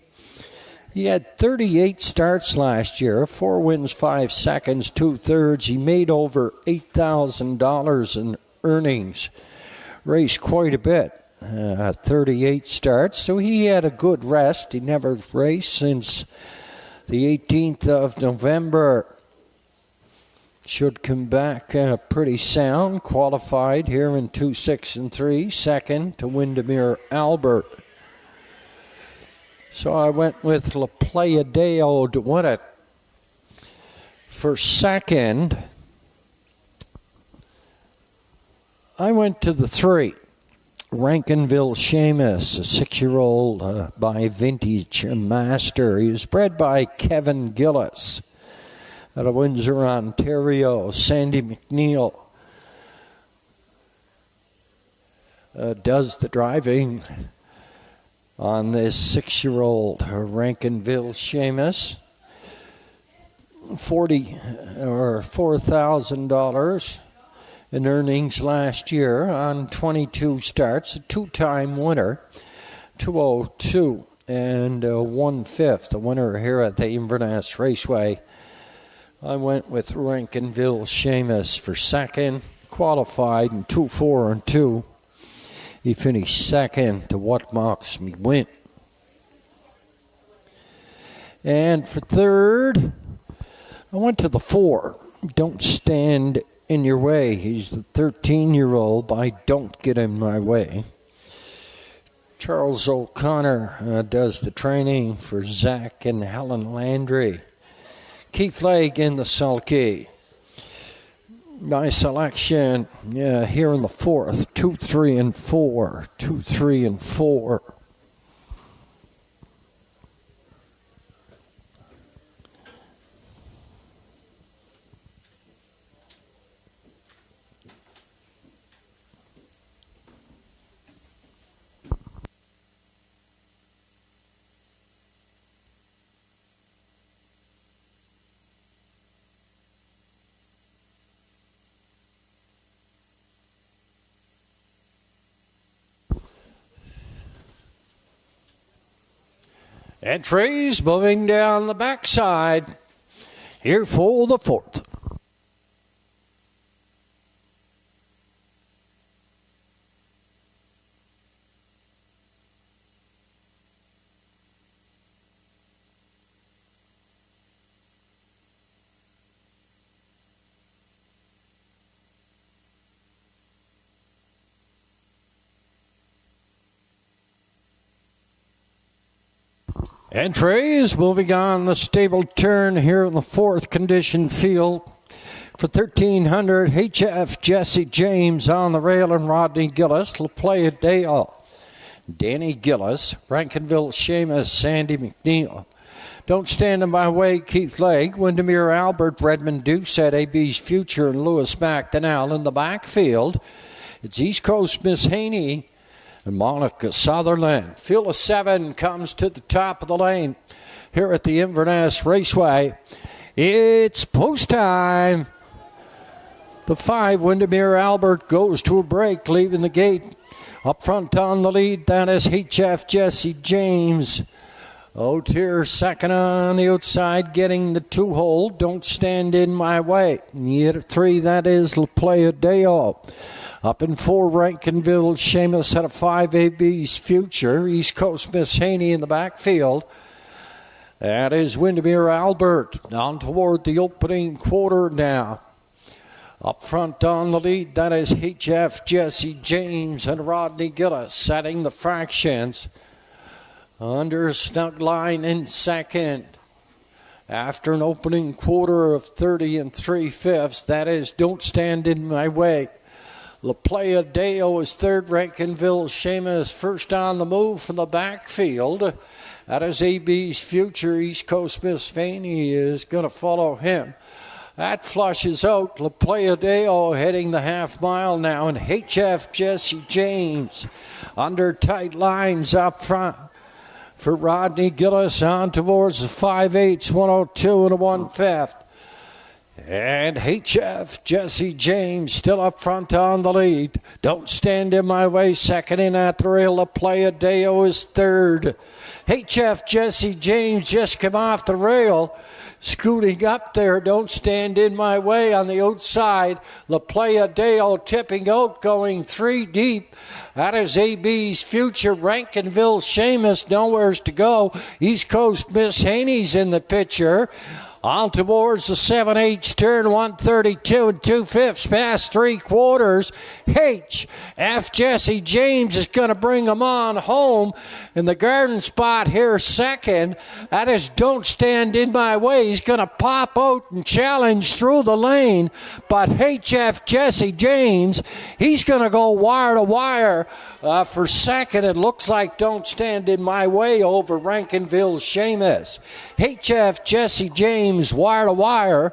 He had 38 starts last year, 4 wins, 5 seconds, 2/3. He made over $8,000 in earnings. Raced quite a bit, 38 starts, so he had a good rest. He never raced since the 18th of November. Should come back pretty sound. Qualified here in 2-6 and 3. Second to Windermere Albert. So I went with La Playa Deo to win it. For second, I went to the 3. Rankinville Seamus, a 6-year-old by Vintage Master. He was bred by Kevin Gillis out of Windsor, Ontario. Sandy McNeil does the driving on this 6-year-old Rankinville Seamus. $4,000 in earnings last year on 22 starts. A 2-time winner, 202 and 1/5. The winner here at the Inverness Raceway. I went with Rankinville Seamus for second. Qualified in 2-4 and 2. He finished second to What Mocks Me Win. And for third, I went to the 4. Don't Stand in Your Way. He's the 13-year-old by Don't Get in My Way. Charles O'Connor does the training for Zach and Helen Landry. Keith Legg in the sulky. My selection here in the 4th, 2, 3, and 4. 2, 3, and 4. Entries moving down the backside. Here for the 4th. Entries moving on the stable turn here in the 4th condition field. For 1,300, HF Jesse James on the rail and Rodney Gillis. La Playa Dale, Danny Gillis. Rankinville Seamus, Sandy McNeil. Don't Stand in My Way, Keith Legg. Windermere Albert, Redmond Doucette, AB's Future, and Lewis McDonnell in the backfield. It's East Coast Miss Haney and Monica Sutherland. Field of 7 comes to the top of the lane here at the Inverness Raceway. It's post time. The 5, Windermere Albert, goes to a break, leaving the gate. Up front on the lead, that is HF Jesse James. O'Tear second on the outside, getting the 2-hole. Don't Stand in My Way. Yet at 3, that is La Playa Deo. Up in 4, Rankinville Seamus at a 5, AB's Future. East Coast Miss Haney in the backfield. That is Windermere Albert. Down toward the opening quarter now. Up front on the lead, that is HF Jesse James and Rodney Gillis setting the fractions. Under a snug line in second. After an opening quarter of 30 3/5, that is Don't Stand in My Way. La Playa Deo is third. Rankinville Seamus first on the move from the backfield. That is AB's Future. East Coast Miss Faney is going to follow him. That flushes out. La Playa Deo heading the half mile now. And HF Jesse James under tight lines up front for Rodney Gillis on towards the 5/8, 102 and a 1/5. And HF Jesse James still up front on the lead. Don't Stand in My Way second in at the rail. La Playa Deo is third. HF Jesse James just came off the rail. Scooting up there, Don't Stand in My Way on the outside. La Playa Deo tipping out, going 3 deep. That is AB's Future. Rankinville Seamus, nowheres to go. East Coast Miss Haney's in the picture. On towards the 7/8 turn, 132 and 2/5 past 3/4. H.F. Jesse James is going to bring him on home. In the garden spot here second. That is Don't Stand in My Way. He's going to pop out and challenge through the lane. But H.F. Jesse James, he's going to go wire to wire for second. It looks like Don't Stand in My Way over Rankinville Seamus. H.F. Jesse James, wire to wire,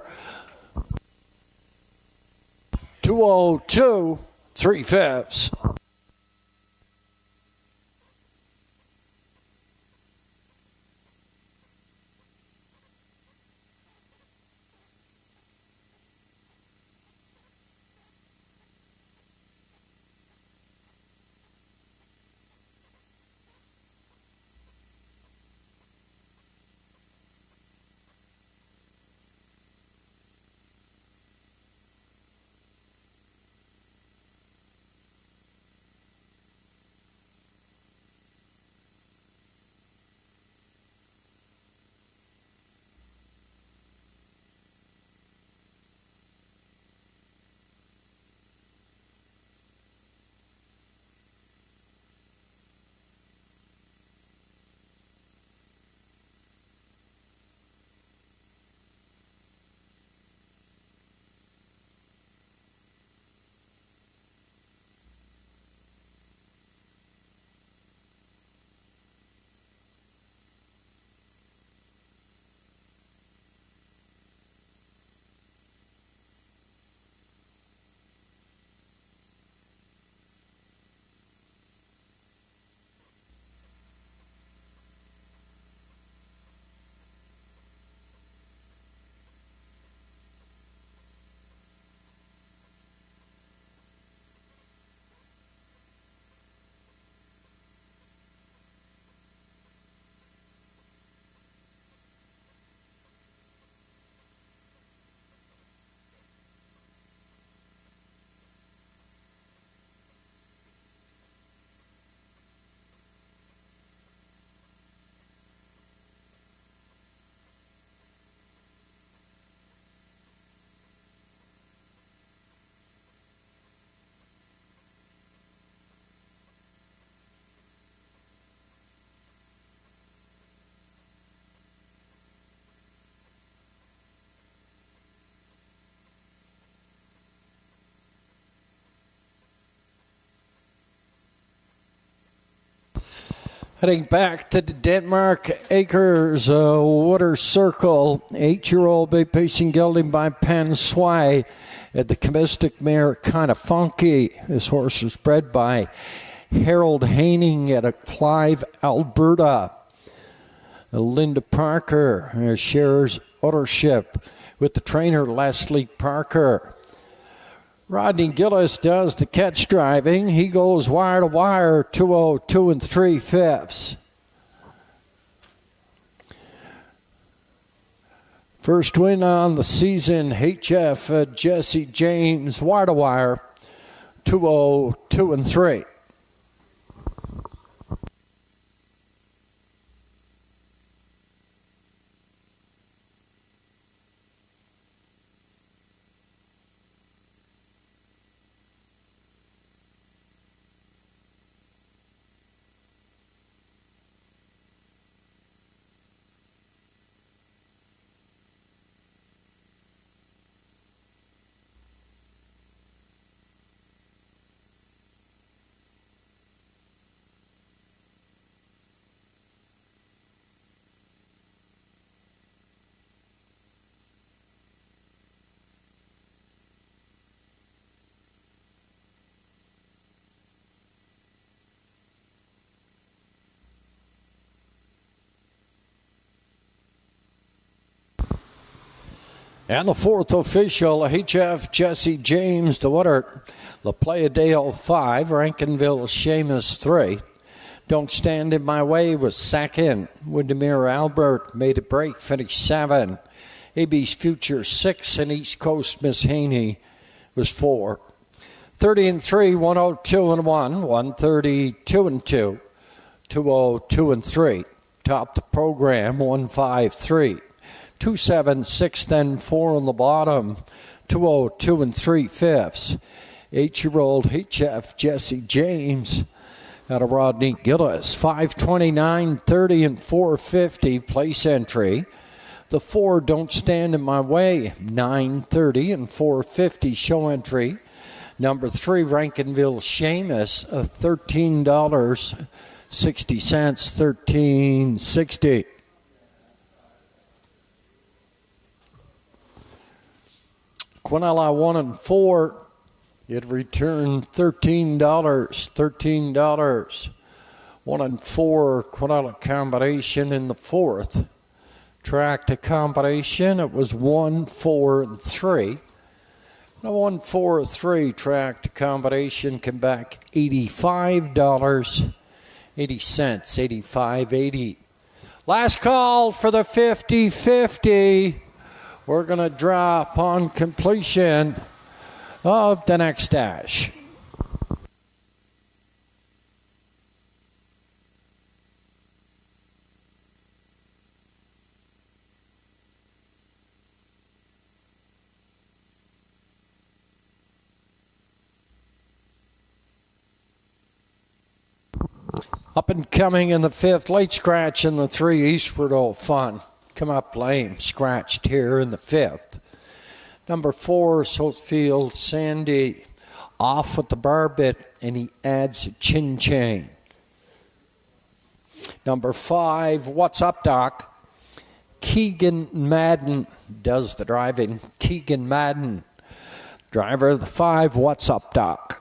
2:02 3/5. Heading back to the Denmark Acres Water Circle, 8-year-old bay pacing gelding by Pan Swai at the Comistic mare Kind of Funky. This horse was bred by Harold Haining at a Clive, Alberta. Linda Parker shares ownership with the trainer Leslie Parker. Rodney Gillis does the catch driving. He goes wire to wire, 2:02 3/5. First win on the season, H.F. Jesse James, wire to wire, 2:02 3. And the fourth official, H.F. Jesse James, the winner, La Playa Dale 5, Rankinville Seamus 3. Don't Stand in My Way was second. Windermere Albert made a break, finished 7. AB's Future 6, and East Coast Miss Haney was 4. 30 3, 102 1, 132 2, 202 3. Top the program, 153. 276, then 4 on the bottom. 202 3/5. 8-year-old HF Jesse James out of Rodney Gillis. 529, 30, and 450 place entry. The 4 Don't Stand in My Way, 930 and 450 show entry. Number 3 Rankinville Seamus, $13.60, $13.60. Quinella 1 and 4, it returned $13, $13. 1 and 4 Quinella combination in the 4th. Track to combination, it was 1, 4, and 3. The 1, 4, 3 track to combination came back $85.80, 85.80. Last call for the 50-50. We're going to draw upon completion of the next dash. Up and coming in the 5th, late scratch in the 3, Eastward Old Fun. Come up lame, scratched here in the 5th. Number 4, Southfield Sandy, off with the bar bit, and he adds a chin chain. Number 5, What's Up, Doc? Keegan Madden does the driving. Keegan Madden, driver of the 5, What's Up, Doc?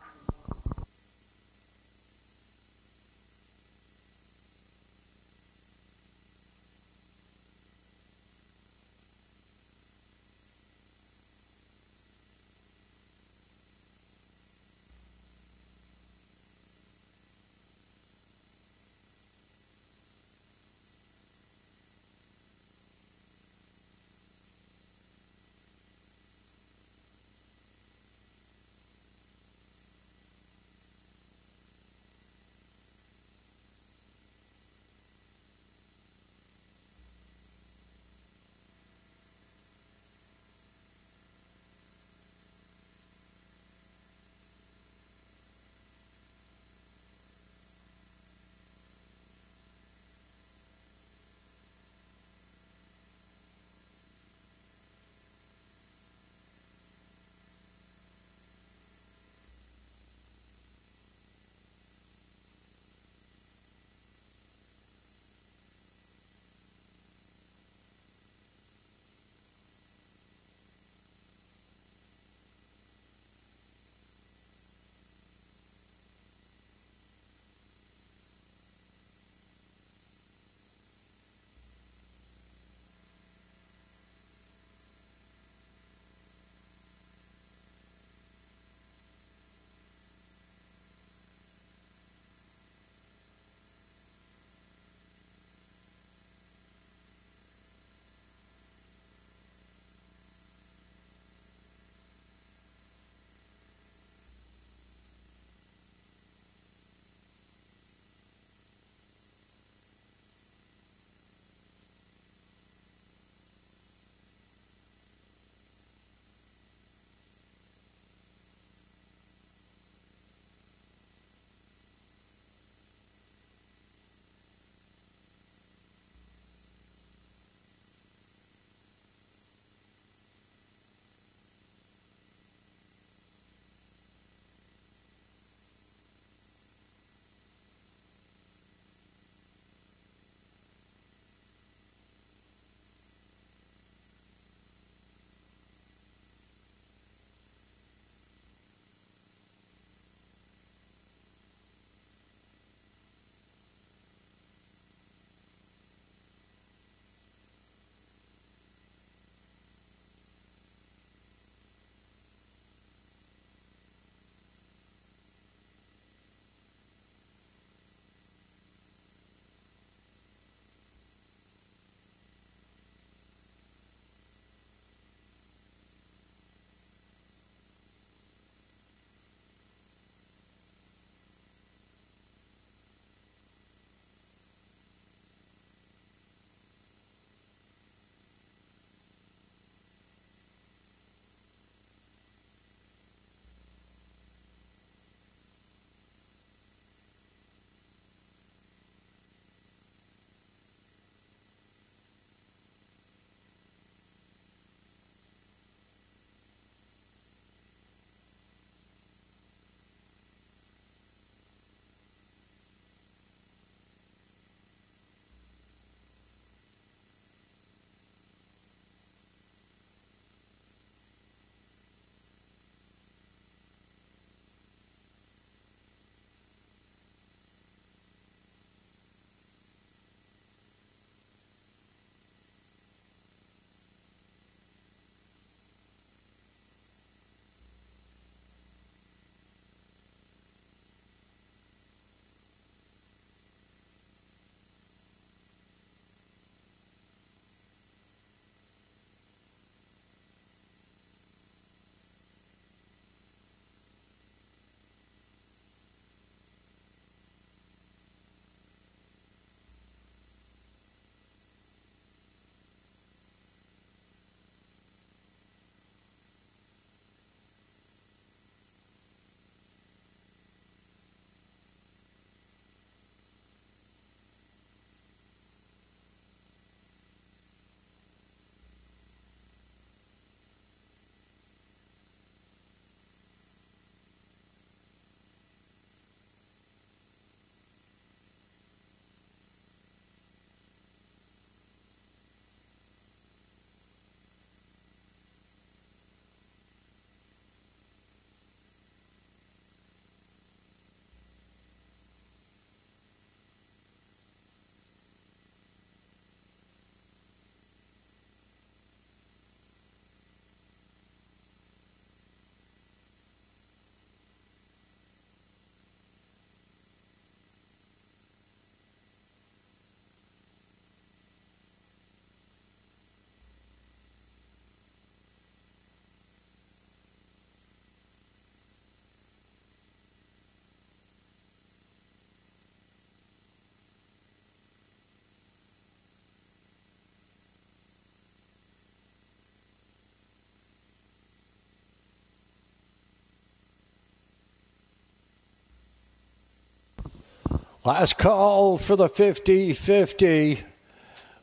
Last call for the 50-50.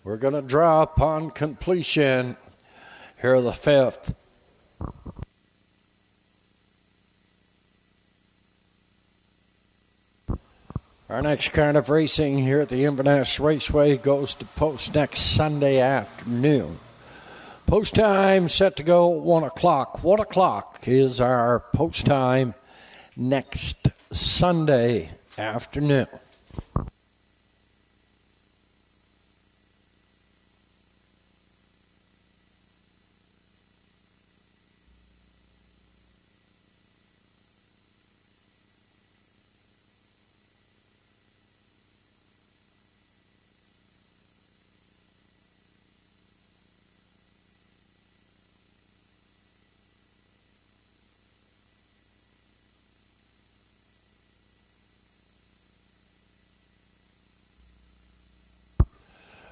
We're going to draw upon completion. Here the fifth. Our next kind of racing here at the Inverness Raceway goes to post next Sunday afternoon. Post time set to go 1 o'clock. 1 o'clock is our post time next Sunday afternoon.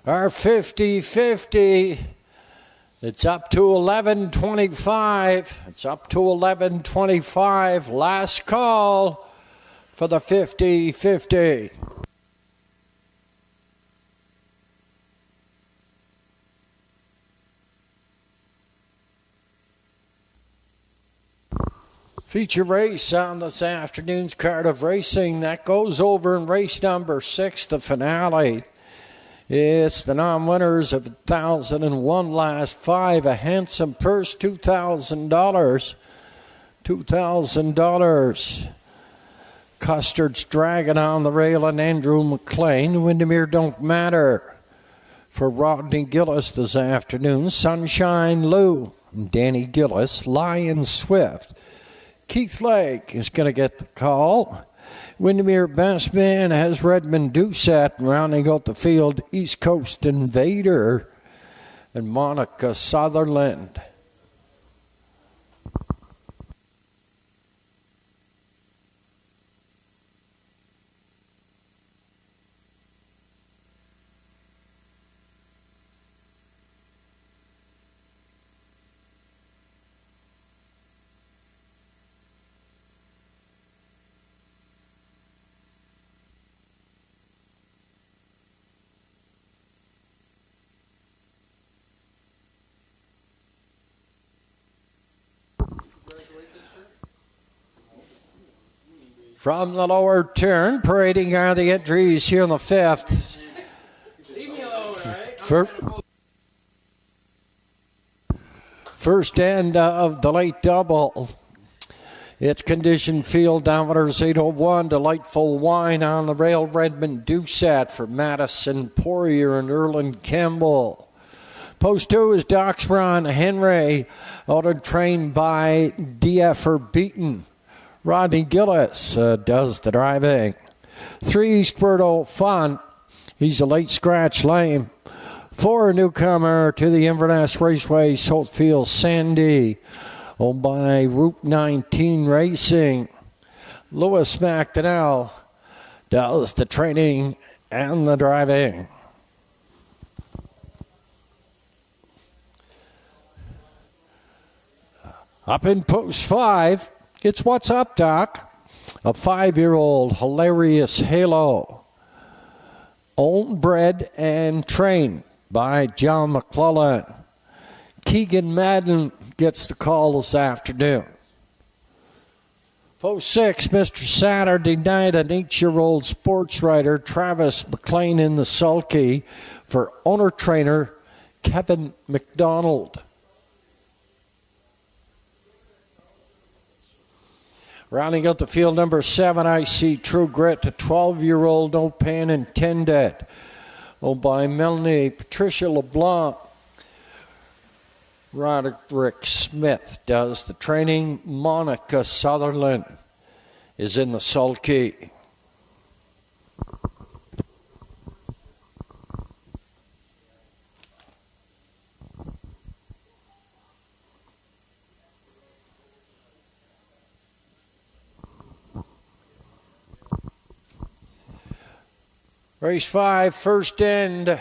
Our 50-50, it's up to 11:25. It's up to 11:25. Last call for the 50-50. Feature race on this afternoon's card of racing. That goes over in race number 6, the finale. It's the non-winners of 1,001 last 5. A handsome purse, $2,000. $2,000. Custard's Dragon on the rail and Andrew McLean. Windermere Don't Matter for Rodney Gillis this afternoon. Sunshine Lou, Danny Gillis, Lion Swift. Keith Lake is going to get the call. Windermere Best Man has Redmond Doucette, rounding out the field, East Coast Invader and Monica Sutherland. From the lower turn, parading are the entries here in the fifth. First end of the late double. It's conditioned field diameters 801. Delightful Wine on the rail. Redmond Doucette for Madison Poirier and Erland Campbell. Post 2 is Doc's Run Henry, out and trained by DF Beaton. Rodney Gillis does the driving. 3, Spurto Fun. He's a late scratch lame. 4, newcomer to the Inverness Raceway, Saltfield Sandy, owned by Route 19 Racing. Lewis McDonnell does the training and the driving. Up in post 5, it's What's Up, Doc? A 5-year-old hilarious halo. Owned, bred, and trained by John McClellan. Keegan Madden gets the call this afternoon. Post 6, Mr. Saturday Night, an 8-year-old sports writer, Travis McLean in the sulky for owner-trainer Kevin McDonald. Rounding out the field, number 7, I See True Grit, a 12-year-old, no pan intended. Owned by Melanie Patricia LeBlanc. Roderick Smith does the training. Monica Sutherland is in the sulky. Race 5, first end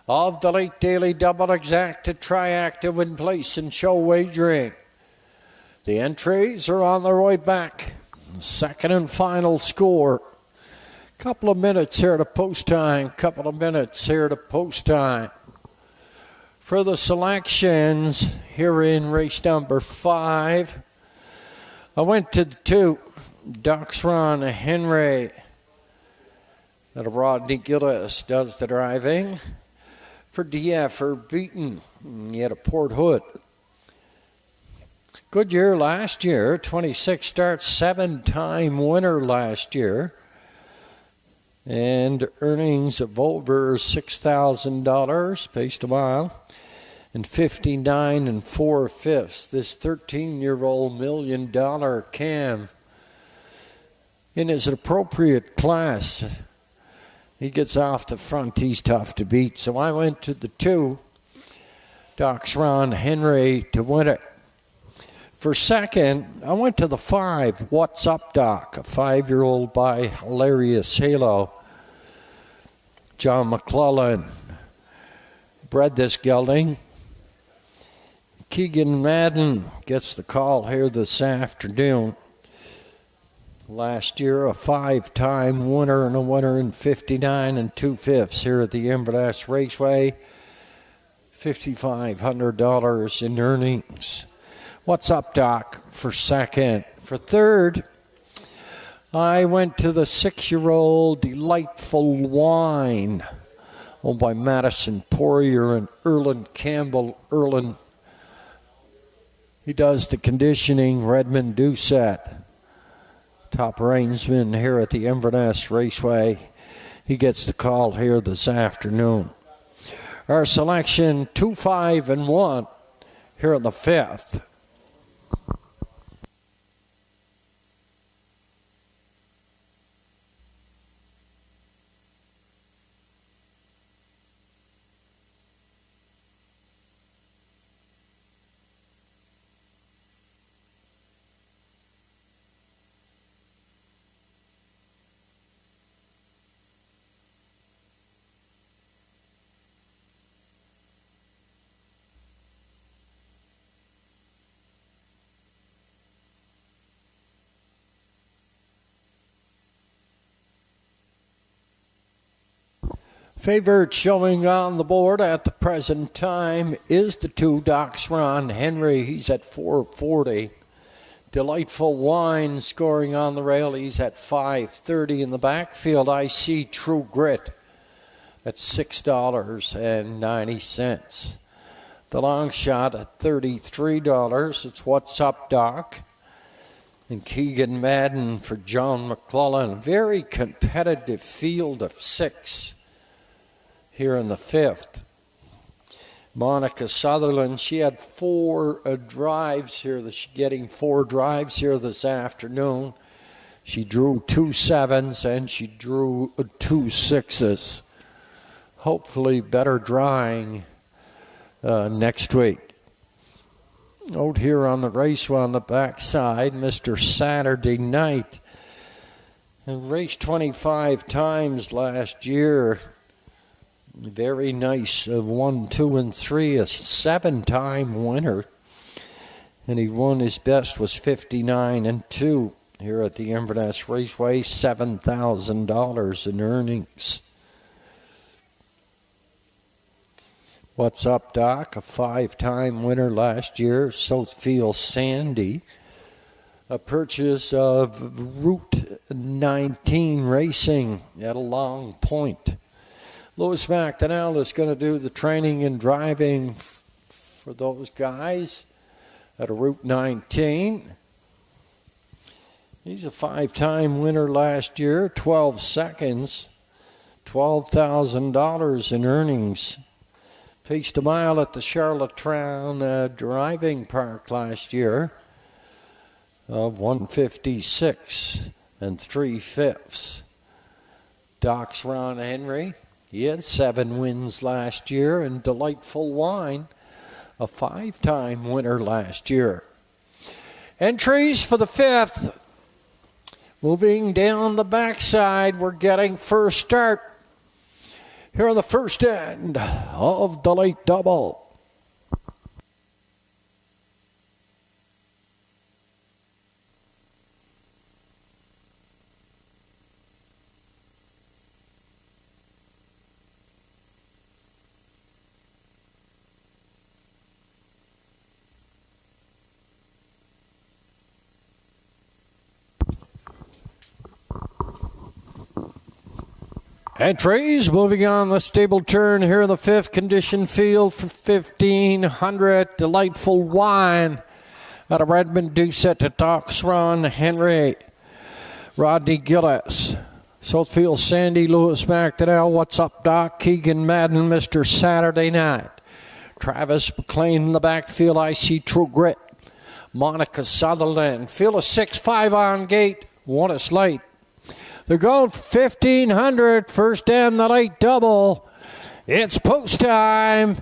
of the late daily double exacted triactive in place and show wagering. The entries are on their way back. Second and final score. Couple of minutes here to post time. For the selections here in race number 5, I went to the 2, Doxron Henry. That Rodney Gillis does the driving. For DF Beaton, he had a Port Hood. Good year last year, 26 starts, 7-time winner last year. And earnings of over $6,000, paced a mile, and 59 4/5. This 13-year-old $1 million cam in his appropriate class. He gets off the front, he's tough to beat. So I went to the 2, Doxron Henry, to win it. For second, I went to the 5, What's Up Doc, a 5-year-old by Hilarious Halo. John McClellan bred this gelding. Keegan Madden gets the call here this afternoon. Last year, a 5-time winner and a winner in 59 2/5 here at the Inverness Raceway. $5,500 in earnings. What's Up Doc for second. For third, I went to the 6-year-old Delightful Wine, owned by Madison Poirier and Erland Campbell. Erland, he does the conditioning. Redmond Doucette, top reinsman here at the Inverness Raceway. He gets the call here this afternoon. Our selection 2, 5, and 1 here in the 5th. Favorite showing on the board at the present time is the 2, Doxron Henry. He's at $4.40. Delightful Wine scoring on the rail. He's at $5.30. In the backfield, I see True Grit at $6.90. The long shot at $33. It's What's Up Doc. And Keegan Madden for John McClellan. Very competitive field of 6. Here in the 5th. Monica Sutherland, she had 4 drives here. She's getting 4 drives here this afternoon. She drew 2 7s and she drew 2 6s. Hopefully better drawing next week. Out here on the race on the backside, Mr. Saturday Night. And raced 25 times last year. Very nice, 1, 2, and 3, a 7-time winner. And he won his best was 59 2 here at the Inverness Raceway, $7,000 in earnings. What's Up Doc, a 5-time winner last year, Southfield Sandy. A purchase of Route 19 Racing at a Long Point. Louis McDonnell is going to do the training and driving for those guys at a Route 19. He's a 5-time winner last year, 12 seconds, $12,000 in earnings. Paced a mile at the Charlottetown Driving Park last year of 156 3/5. Doxron Henry. He had 7 wins last year, and Delightful Wine, a 5-time winner last year. Entries for the 5th. Moving down the backside, we're getting first start here on the first end of the late double. Entries moving on the stable turn here in the fifth condition field for 1,500. Delightful Wine out of Redmond, due set to Doc's Ron Henry, Rodney Gillis, Southfield Sandy, Lewis McDonnell, What's Up Doc, Keegan Madden, Mr. Saturday Night, Travis McLean in the backfield, I See True Grit, Monica Sutherland, field of 6-5 on gate, one is late. They're going 1,500, first and the late double. It's post time.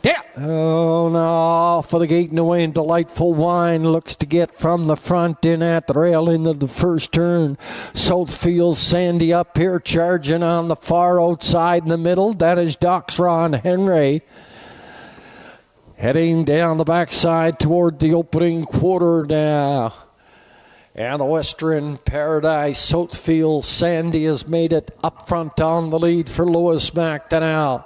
Yeah. Oh, no. For the gate and away, and Delightful Wine looks to get from the front in at the rail into the first turn. Southfield Sandy up here charging on the far outside in the middle. That is Doc's Ron Henry. Heading down the backside toward the opening quarter now. And the Western Paradise, Southfield Sandy has made it up front on the lead for Lewis McDonnell.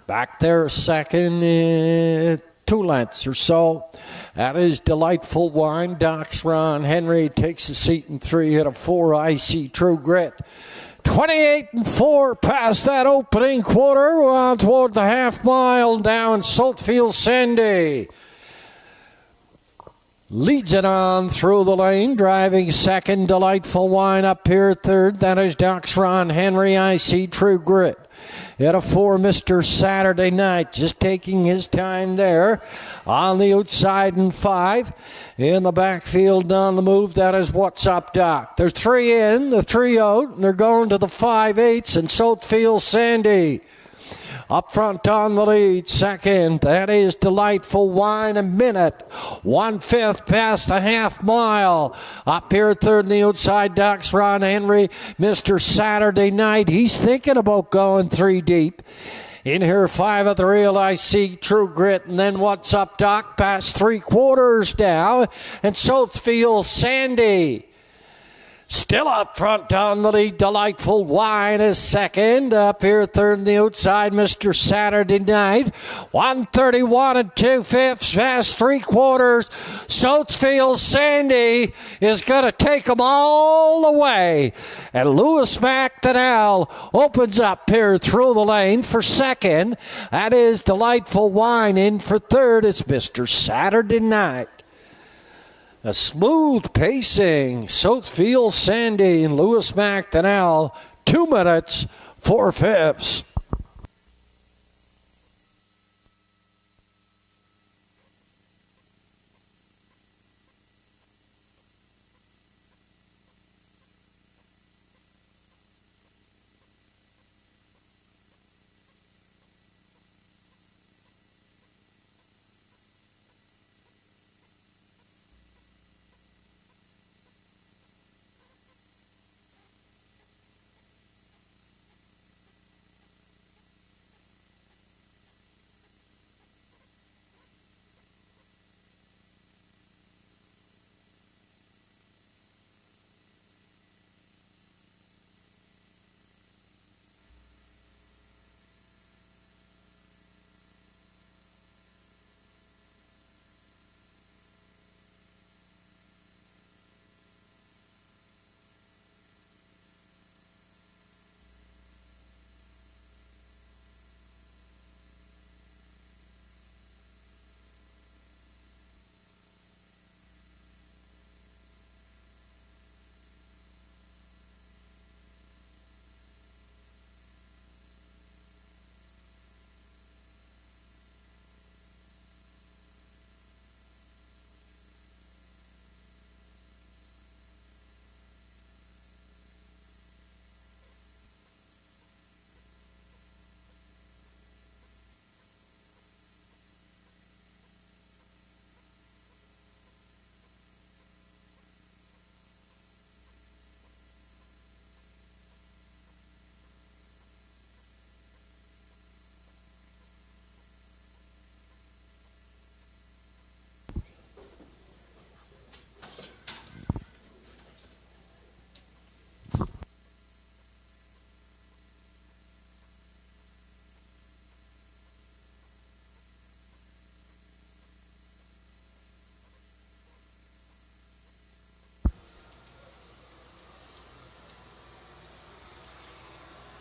Back there second, 2 lengths or so. That is Delightful Wine. Doc's Ron Henry takes a seat in 3 at a 4. I See True Grit. 28-4 past that opening quarter. On toward the half mile down Southfield Sandy. Leads it on through the lane, driving second, Delightful Wine up here third. That is Doc's Ron Henry, I See True Grit. At a 4, Mr. Saturday Night, just taking his time there. On the outside in 5. In the backfield on the move, that is What's Up Doc. They're 3 in, the 3 out, and they're going to the 5/8 and Southfield Sandy. Up front on the lead, second, that is Delightful Wine, a minute. 1/5 past the half mile. Up here third on the outside, Doc's Ron Henry, Mr. Saturday Night. He's thinking about going 3 deep. In here 5 at the rail, I See True Grit, and then What's Up Doc past 3/4 now, and Southfield Sandy. Still up front on the lead, Delightful Wine is second. Up here third on the outside, Mr. Saturday Night. 1:31 2/5 past 3/4. Southfield Sandy is going to take them all the way. And Lewis McDonnell opens up here through the lane for second. That is Delightful Wine. In for third, it's Mr. Saturday Night. A smooth pacing, Southfield Sandy and Lewis McDonnell, 2 minutes, 4/5.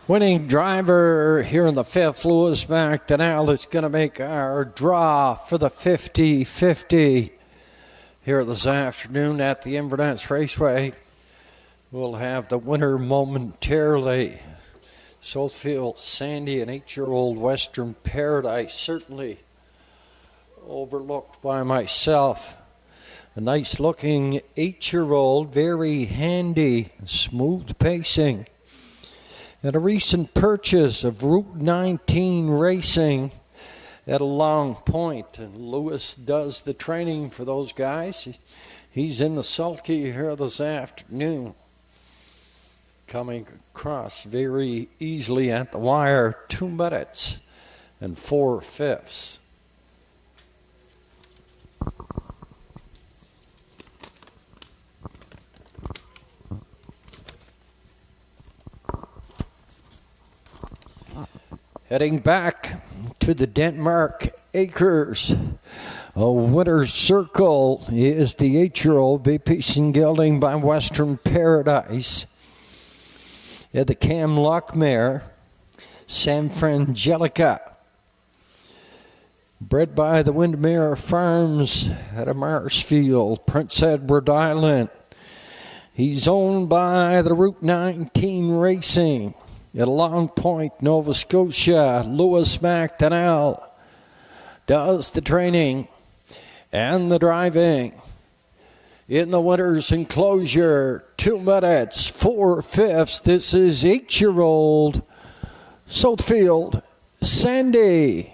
Winning driver here in the fifth, Lewis McDonnell, is going to make our draw for the 50-50 here this afternoon at the Inverness Raceway. We'll have the winner momentarily. Southfield Sandy, an 8-year-old Western Paradise, certainly overlooked by myself. A nice looking 8-year-old, very handy, smooth pacing. And a recent purchase of Route 19 Racing at a Long Point. And Lewis does the training for those guys. He's in the sulky here this afternoon. Coming across very easily at the wire, 2 minutes and 4/5. Heading back to the Denmark Acres. A winner's circle is the 8-year-old BP Gelding by Western Paradise. At the Cam Luck mare, San Frangelica. Bred by the Windermere Farms at a Marsfield, Prince Edward Island. He's owned by the Route 19 Racing. At Long Point, Nova Scotia, Lewis McDonnell does the training and the driving. In the winner's enclosure, 2 minutes, 4/5. This is 8-year-old Southfield Sandy.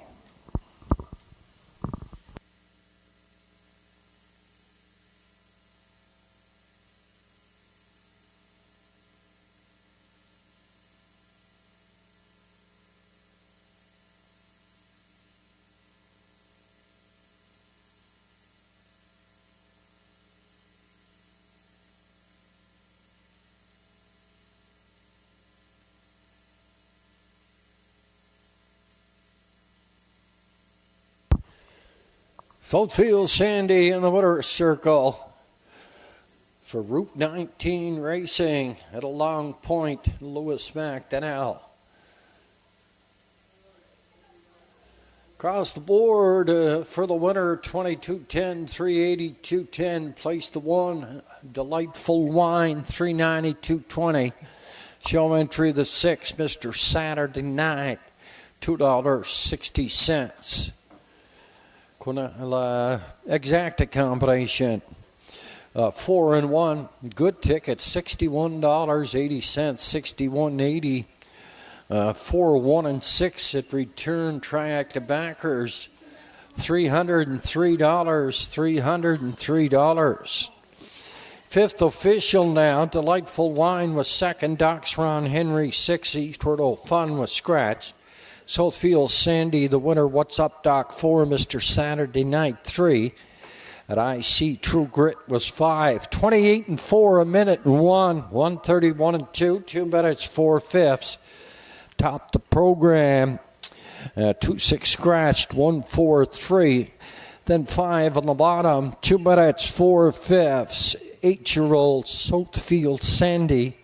Southfield Sandy in the winner's circle for Route 19 Racing at a Long Point, Lewis McDonnell. Across the board for the winner, 22.10, 380, 210. Place the one, Delightful Wine, 390, 220. Show entry the 6, Mr. Saturday Night, $2.60. Exacta combination, 4 and 1. Good ticket, $61.80, $61.80. 4, 1 and 6 at return. Triacta backers, $303, $303. Fifth official now, Delightful Wine was second. Doc's Ron Henry 6. Eastward Old Fun was scratched. Southfield Sandy, the winner. What's Up Doc 4. Mr. Saturday Night 3. At IC True Grit was 5. 28 and 4, a minute and 1. 131 and 2. 2 minutes 4/5. Top the program. 2-6 scratched. 1-4-3. Then 5 on the bottom. 2 minutes 4/5. 8-year-old Southfield Sandy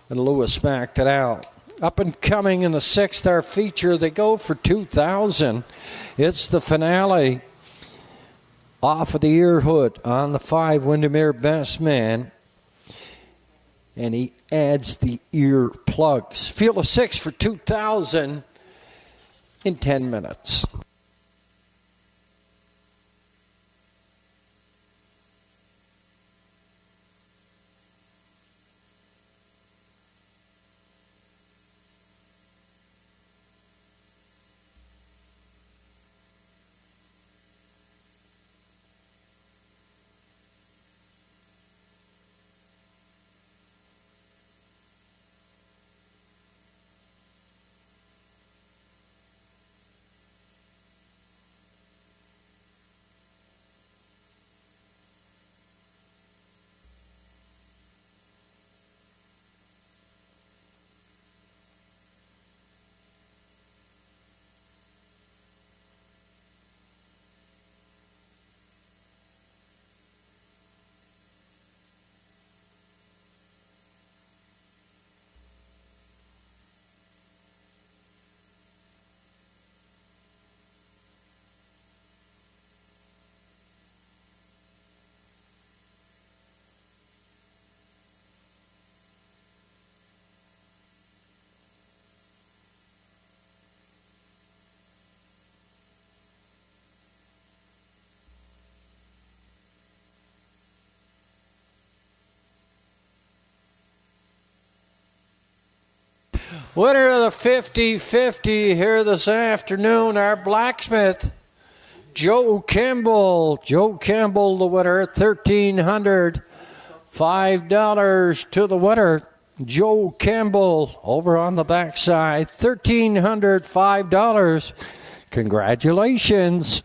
and Lewis McDonnell. Up and coming in the 6-star feature, they go for $2,000. It's the finale. Off of the ear hood on the 5, Windermere Best Man. And he adds the ear plugs. Field of 6 for $2,000 in 10 minutes. Winner of the 50-50 here this afternoon, our blacksmith, Joe Campbell. Joe Campbell, the winner, $1,305 to the winner. Joe Campbell over on the backside, $1,305. Congratulations.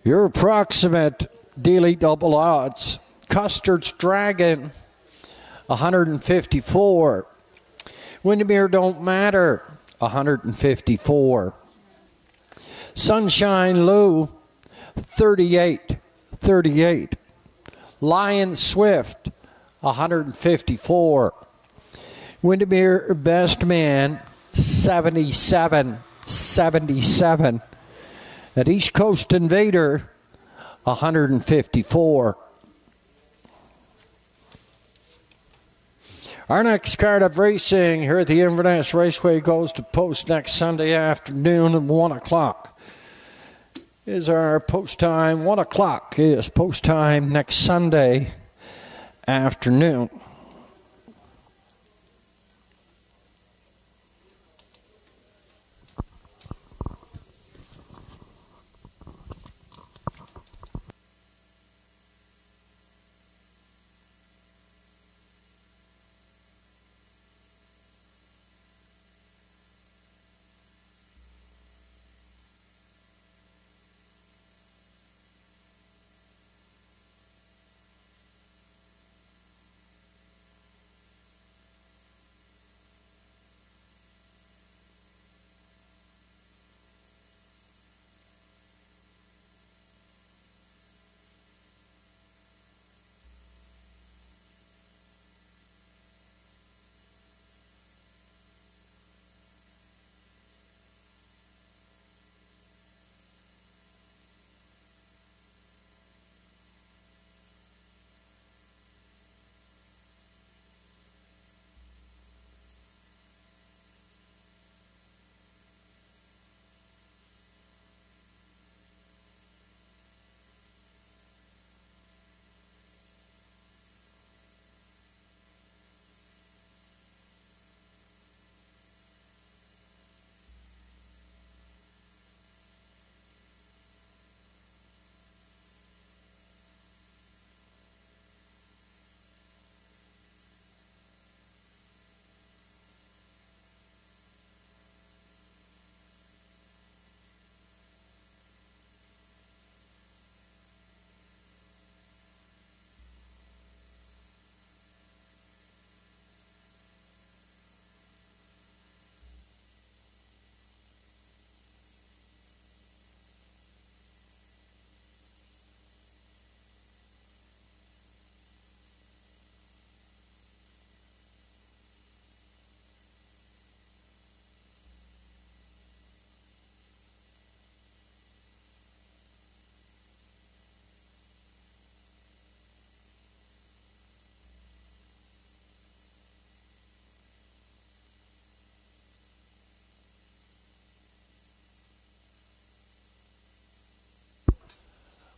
Your approximate daily double odds. Custard's Dragon, 154. Windermere Don't Matter, 154. Sunshine Lou, 38. Lion Swift, 154. Windermere Best Man, 77. At East Coast Invader, 154. Our next card of racing here at the Inverness Raceway goes to post next Sunday afternoon at 1 o'clock. Is our post time. 1 o'clock is post time next Sunday afternoon.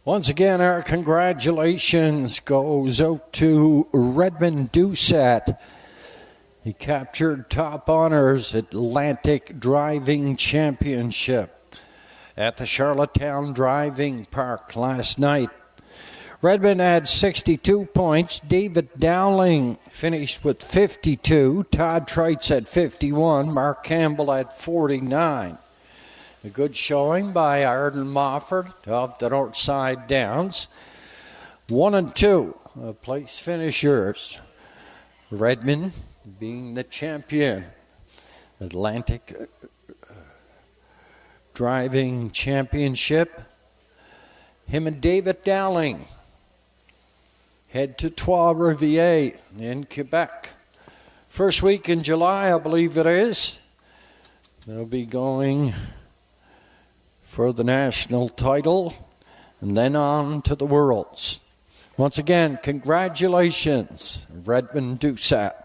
Once again, our congratulations goes out to Redmond Doucette. He captured top honors Atlantic Driving Championship at the Charlottetown Driving Park last night. Redmond had 62 points. David Dowling finished with 52. Todd Treitz had 51. Mark Campbell had 49. A good showing by Arden Mofford of the Northside Downs. 1 and 2 place finishers. Redmond being the champion. Atlantic Driving Championship. Him and David Dowling head to Trois-Rivières in Quebec. First week in July, I believe it is. They'll be going for the national title and then on to the Worlds. Once again, congratulations, Redmond Doucette.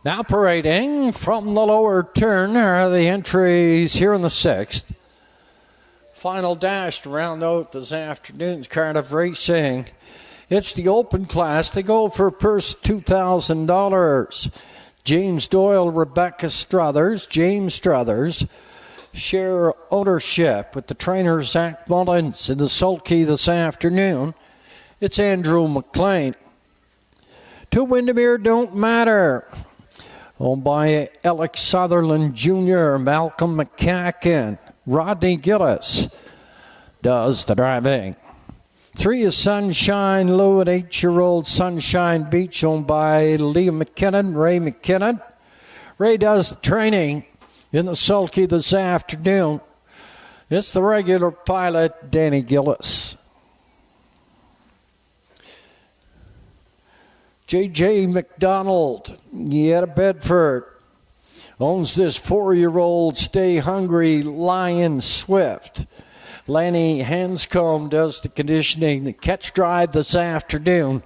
Now parading from the lower turn are the entries here in the 6th. Final dash to round out this afternoon's card of racing. It's the open class. They go for a purse $2,000. James Doyle, Rebecca Struthers. James Struthers share ownership with the trainer Zach Mullins in the sulky this afternoon. It's Andrew McLean. To Windermere Don't Matter. Owned by Alex Sutherland Jr., Malcolm McCacken, Rodney Gillis does the driving. 3 is Sunshine Lou, an 8-year-old Sunshine Beach, owned by Liam McKinnon, Ray McKinnon. Ray does the training in the sulky this afternoon. It's the regular pilot, Danny Gillis. J.J. McDonald, Yetta Bedford, owns this 4-year-old Stay Hungry Lion Swift. Lanny Hanscombe does the conditioning. The catch drive this afternoon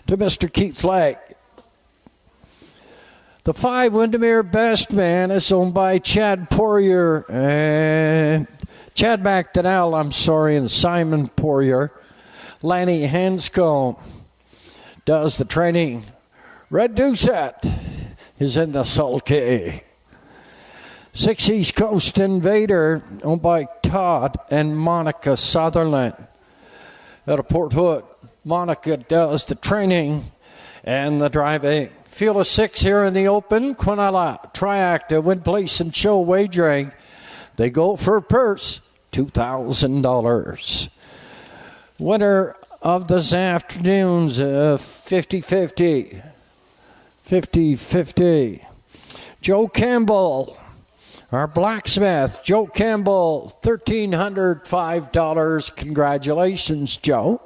to Mr. Keith Lake. The 5 Windermere Best Man is owned by Chad Poirier and Chad McDonnell, and Simon Poirier. Lanny Hanscombe does the training. Red Doucette is in the sulky. 6 East Coast Invader, owned by Todd and Monica Sutherland. Out of Port Hood, Monica does the training and the driving. Field of 6 here in the open. Quinella, Triacta, Win Place and Show Wagering. They go for a purse, $2,000. Winner of this afternoon's 50-50. 50-50. Joe Campbell, our blacksmith. Joe Campbell, $1,305. Congratulations, Joe.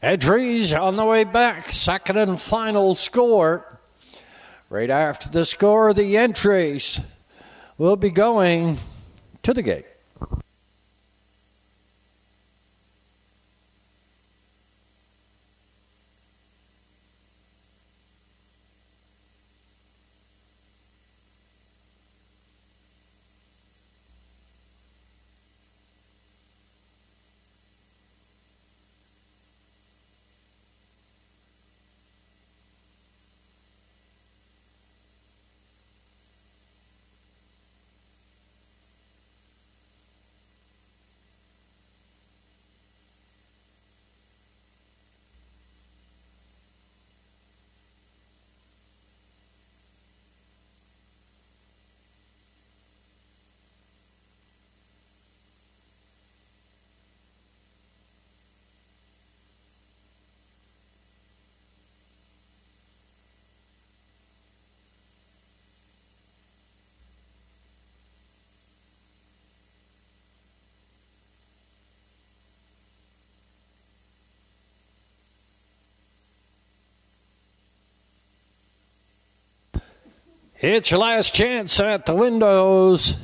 Entries on the way back. Second and final score. Right after the score, the entries will be going to the gate. It's your last chance at the windows.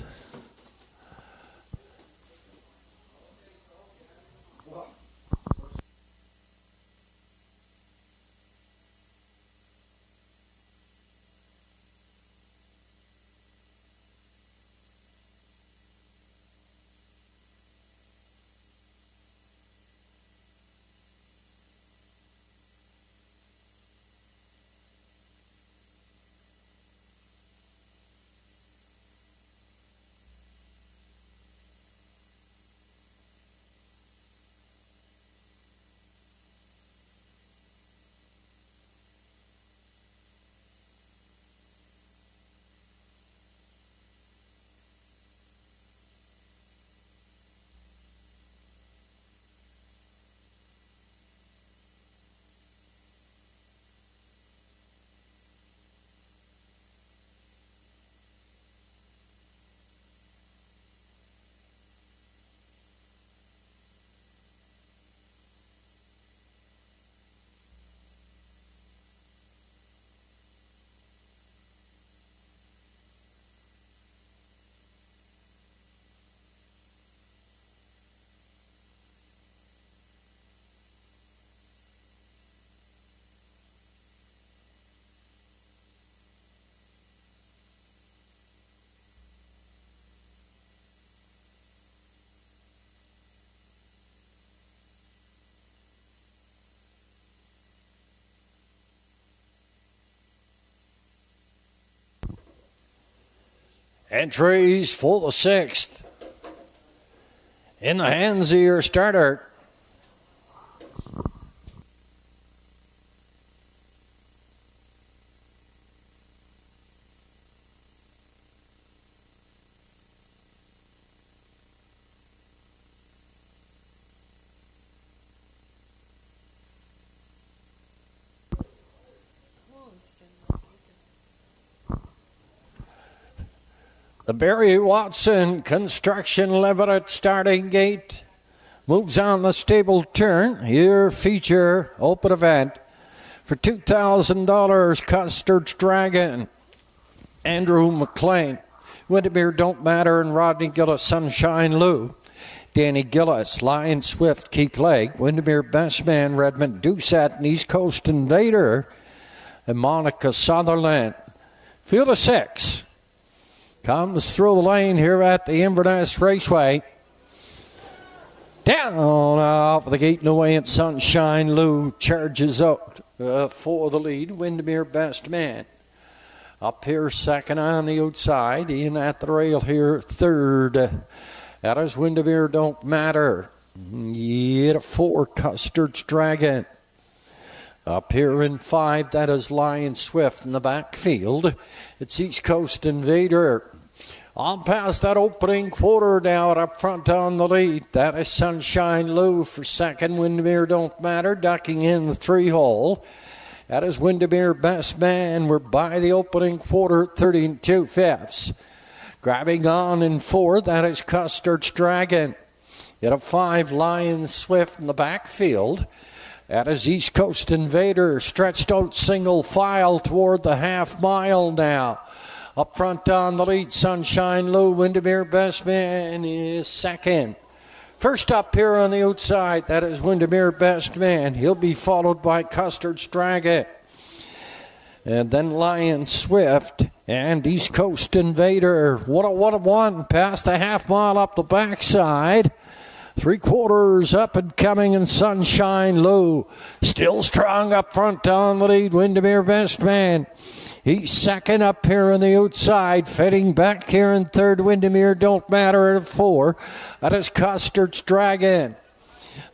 Entries for the 6th. In the hands of your starter. The Barry Watson Construction Leverett starting gate moves on the stable turn. Your feature open event for $2,000. Custard's Dragon, Andrew McLean, Windermere Don't Matter, and Rodney Gillis, Sunshine Lou, Danny Gillis, Lion Swift, Keith Lake, Windermere Best Man, Redmond Doucette, and East Coast Invader, and Monica Sutherland. Field of 6. Comes through the lane here at the Inverness Raceway. Down off the gate and away, and Sunshine Lou charges out for the lead. Windermere Best Man up here second on the outside. In at the rail here third. That is Windermere Don't Matter. Yet 4, Custard's Dragon. Up here in 5, that is Lion Swift in the backfield. It's East Coast Invader. On past that opening quarter now, up front on the lead. That is Sunshine Lou for second. Windermere Don't Matter ducking in the 3-hole. That is Windermere Best Man. We're by the opening quarter, 30 2/5. Grabbing on in 4, that is Custard's Dragon. At a 5, Lion Swift in the backfield. That is East Coast Invader, stretched out single file toward the half mile now. Up front on the lead, Sunshine Lou. Windermere Best Man is second. First up here on the outside, that is Windermere Best Man. He'll be followed by Custard's Dragon. And then Lion Swift and East Coast Invader. What a 1 past the half mile up the backside. 3/4 up and coming, and Sunshine Lou still strong up front on the lead. Windermere Best Man. He's second up here on the outside. Fitting back here in third. Windermere Don't Matter at 4. That is Custard's Dragon.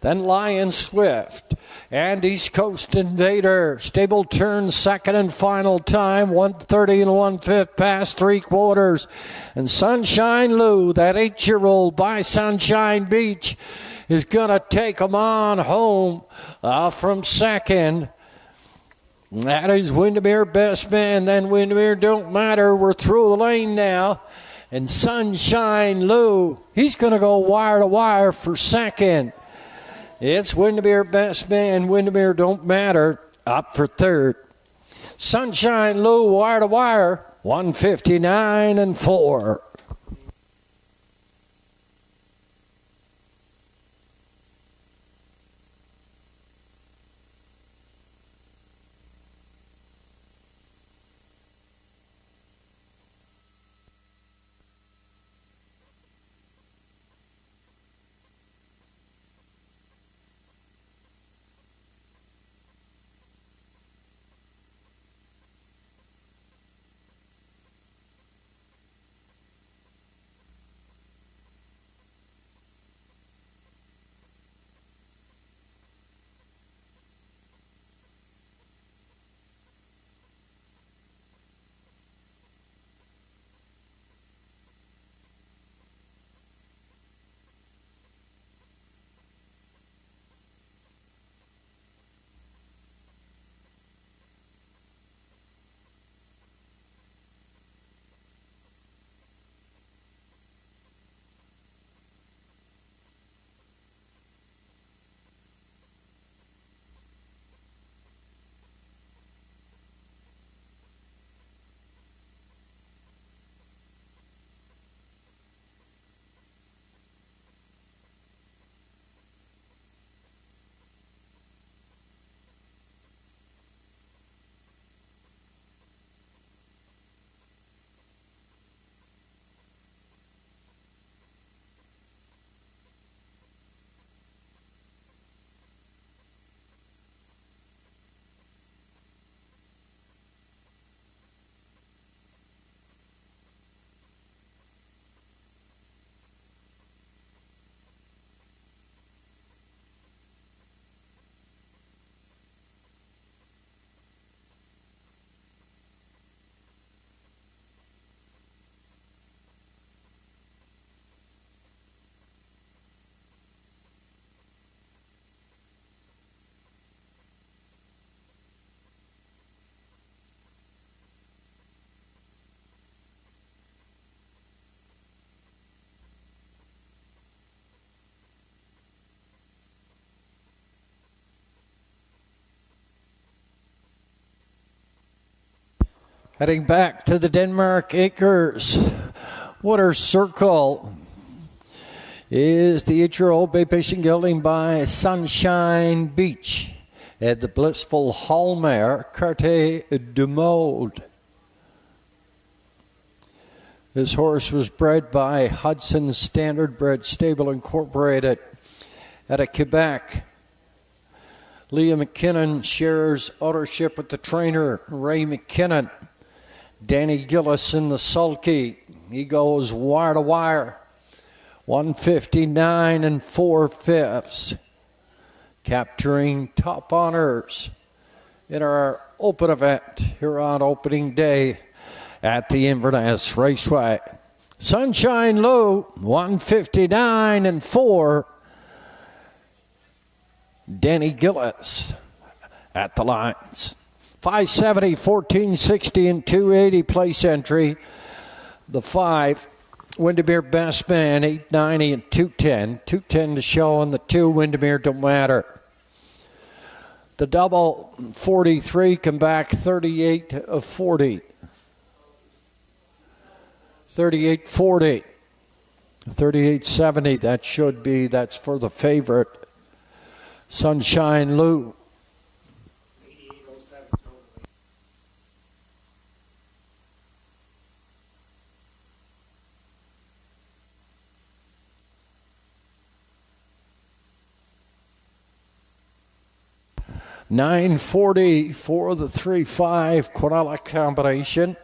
Then Lion Swift and East Coast Invader. Stable turn second and final time. 1:30 and 1/5 past 3/4. And Sunshine Lou, that 8-year-old by Sunshine Beach, is going to take him on home from second. That is Windermere Best Man. Then Windermere Don't Matter. We're through the lane now. And Sunshine Lou, he's going to go wire to wire for second. It's Windermere Best Man. Windermere Don't Matter up for third. Sunshine Lou, wire to wire. 159 and 4. Heading back to the Denmark Acres. Water Circle is the 8-year-old Bay Pacing gelding by Sunshine Beach at the Blissful Hallmare Carte du Mode. This horse was bred by Hudson Standardbred Stable Incorporated out of Quebec. Leah McKinnon shares ownership with the trainer, Ray McKinnon. Danny Gillis in the sulky. He goes wire to wire. 159 and 4/5. Capturing top honors in our open event here on opening day at the Inverness Raceway. Sunshine Lou, 159 and 4. Danny Gillis at the lines. 570, 1460, and 280 place entry. The 5, Windermere Best Man, 890 and 210. 210 to show on the 2, Windermere don't matter. The double, 43, come back 38 of 40. 38-40. 38-70, that should be, that's for the favorite. Sunshine Lou. 940 for the 3-5 Quinella combination.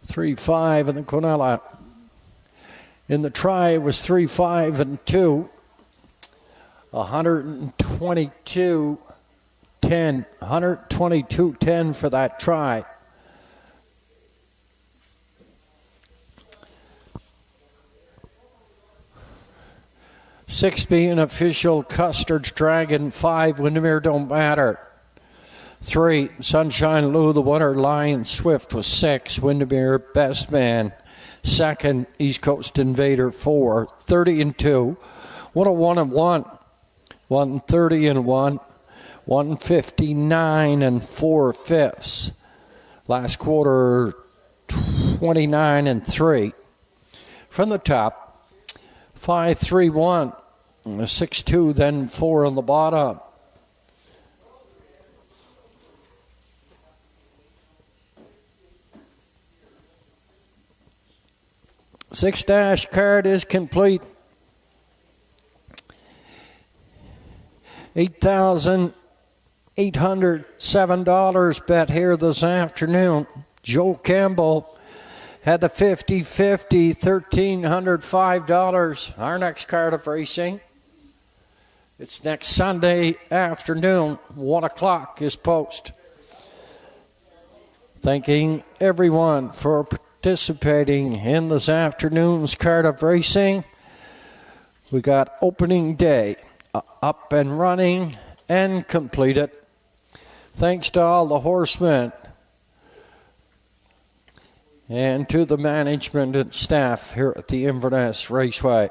3-5 in the Quinella. In the try, it was 3-5 and 2. 122-10. 122-10 for that try. Six being official Custard's Dragon. 5, Windermere don't matter. 3, Sunshine Lou, the winner. Lion Swift was 6, Windermere Best Man. 2nd, East Coast Invader. 4, 30 and 2. 101 and 1. 130 and 1. 159 and 4/5. Last quarter, 29-3. From the top, 5-3-1. 6-2, then 4 on the bottom. Six dash card is complete. $8,807 bet here this afternoon. Joe Campbell had the 50-50, $1,305. Our next card of racing, it's next Sunday afternoon, 1 o'clock is post. Thanking everyone for participating in this afternoon's card of racing. We got opening day up and running and completed. Thanks to all the horsemen and to the management and staff here at the Inverness Raceway.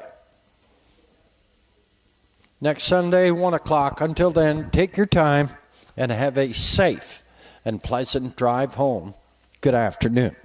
Next Sunday, 1 o'clock. Until then, take your time and have a safe and pleasant drive home. Good afternoon.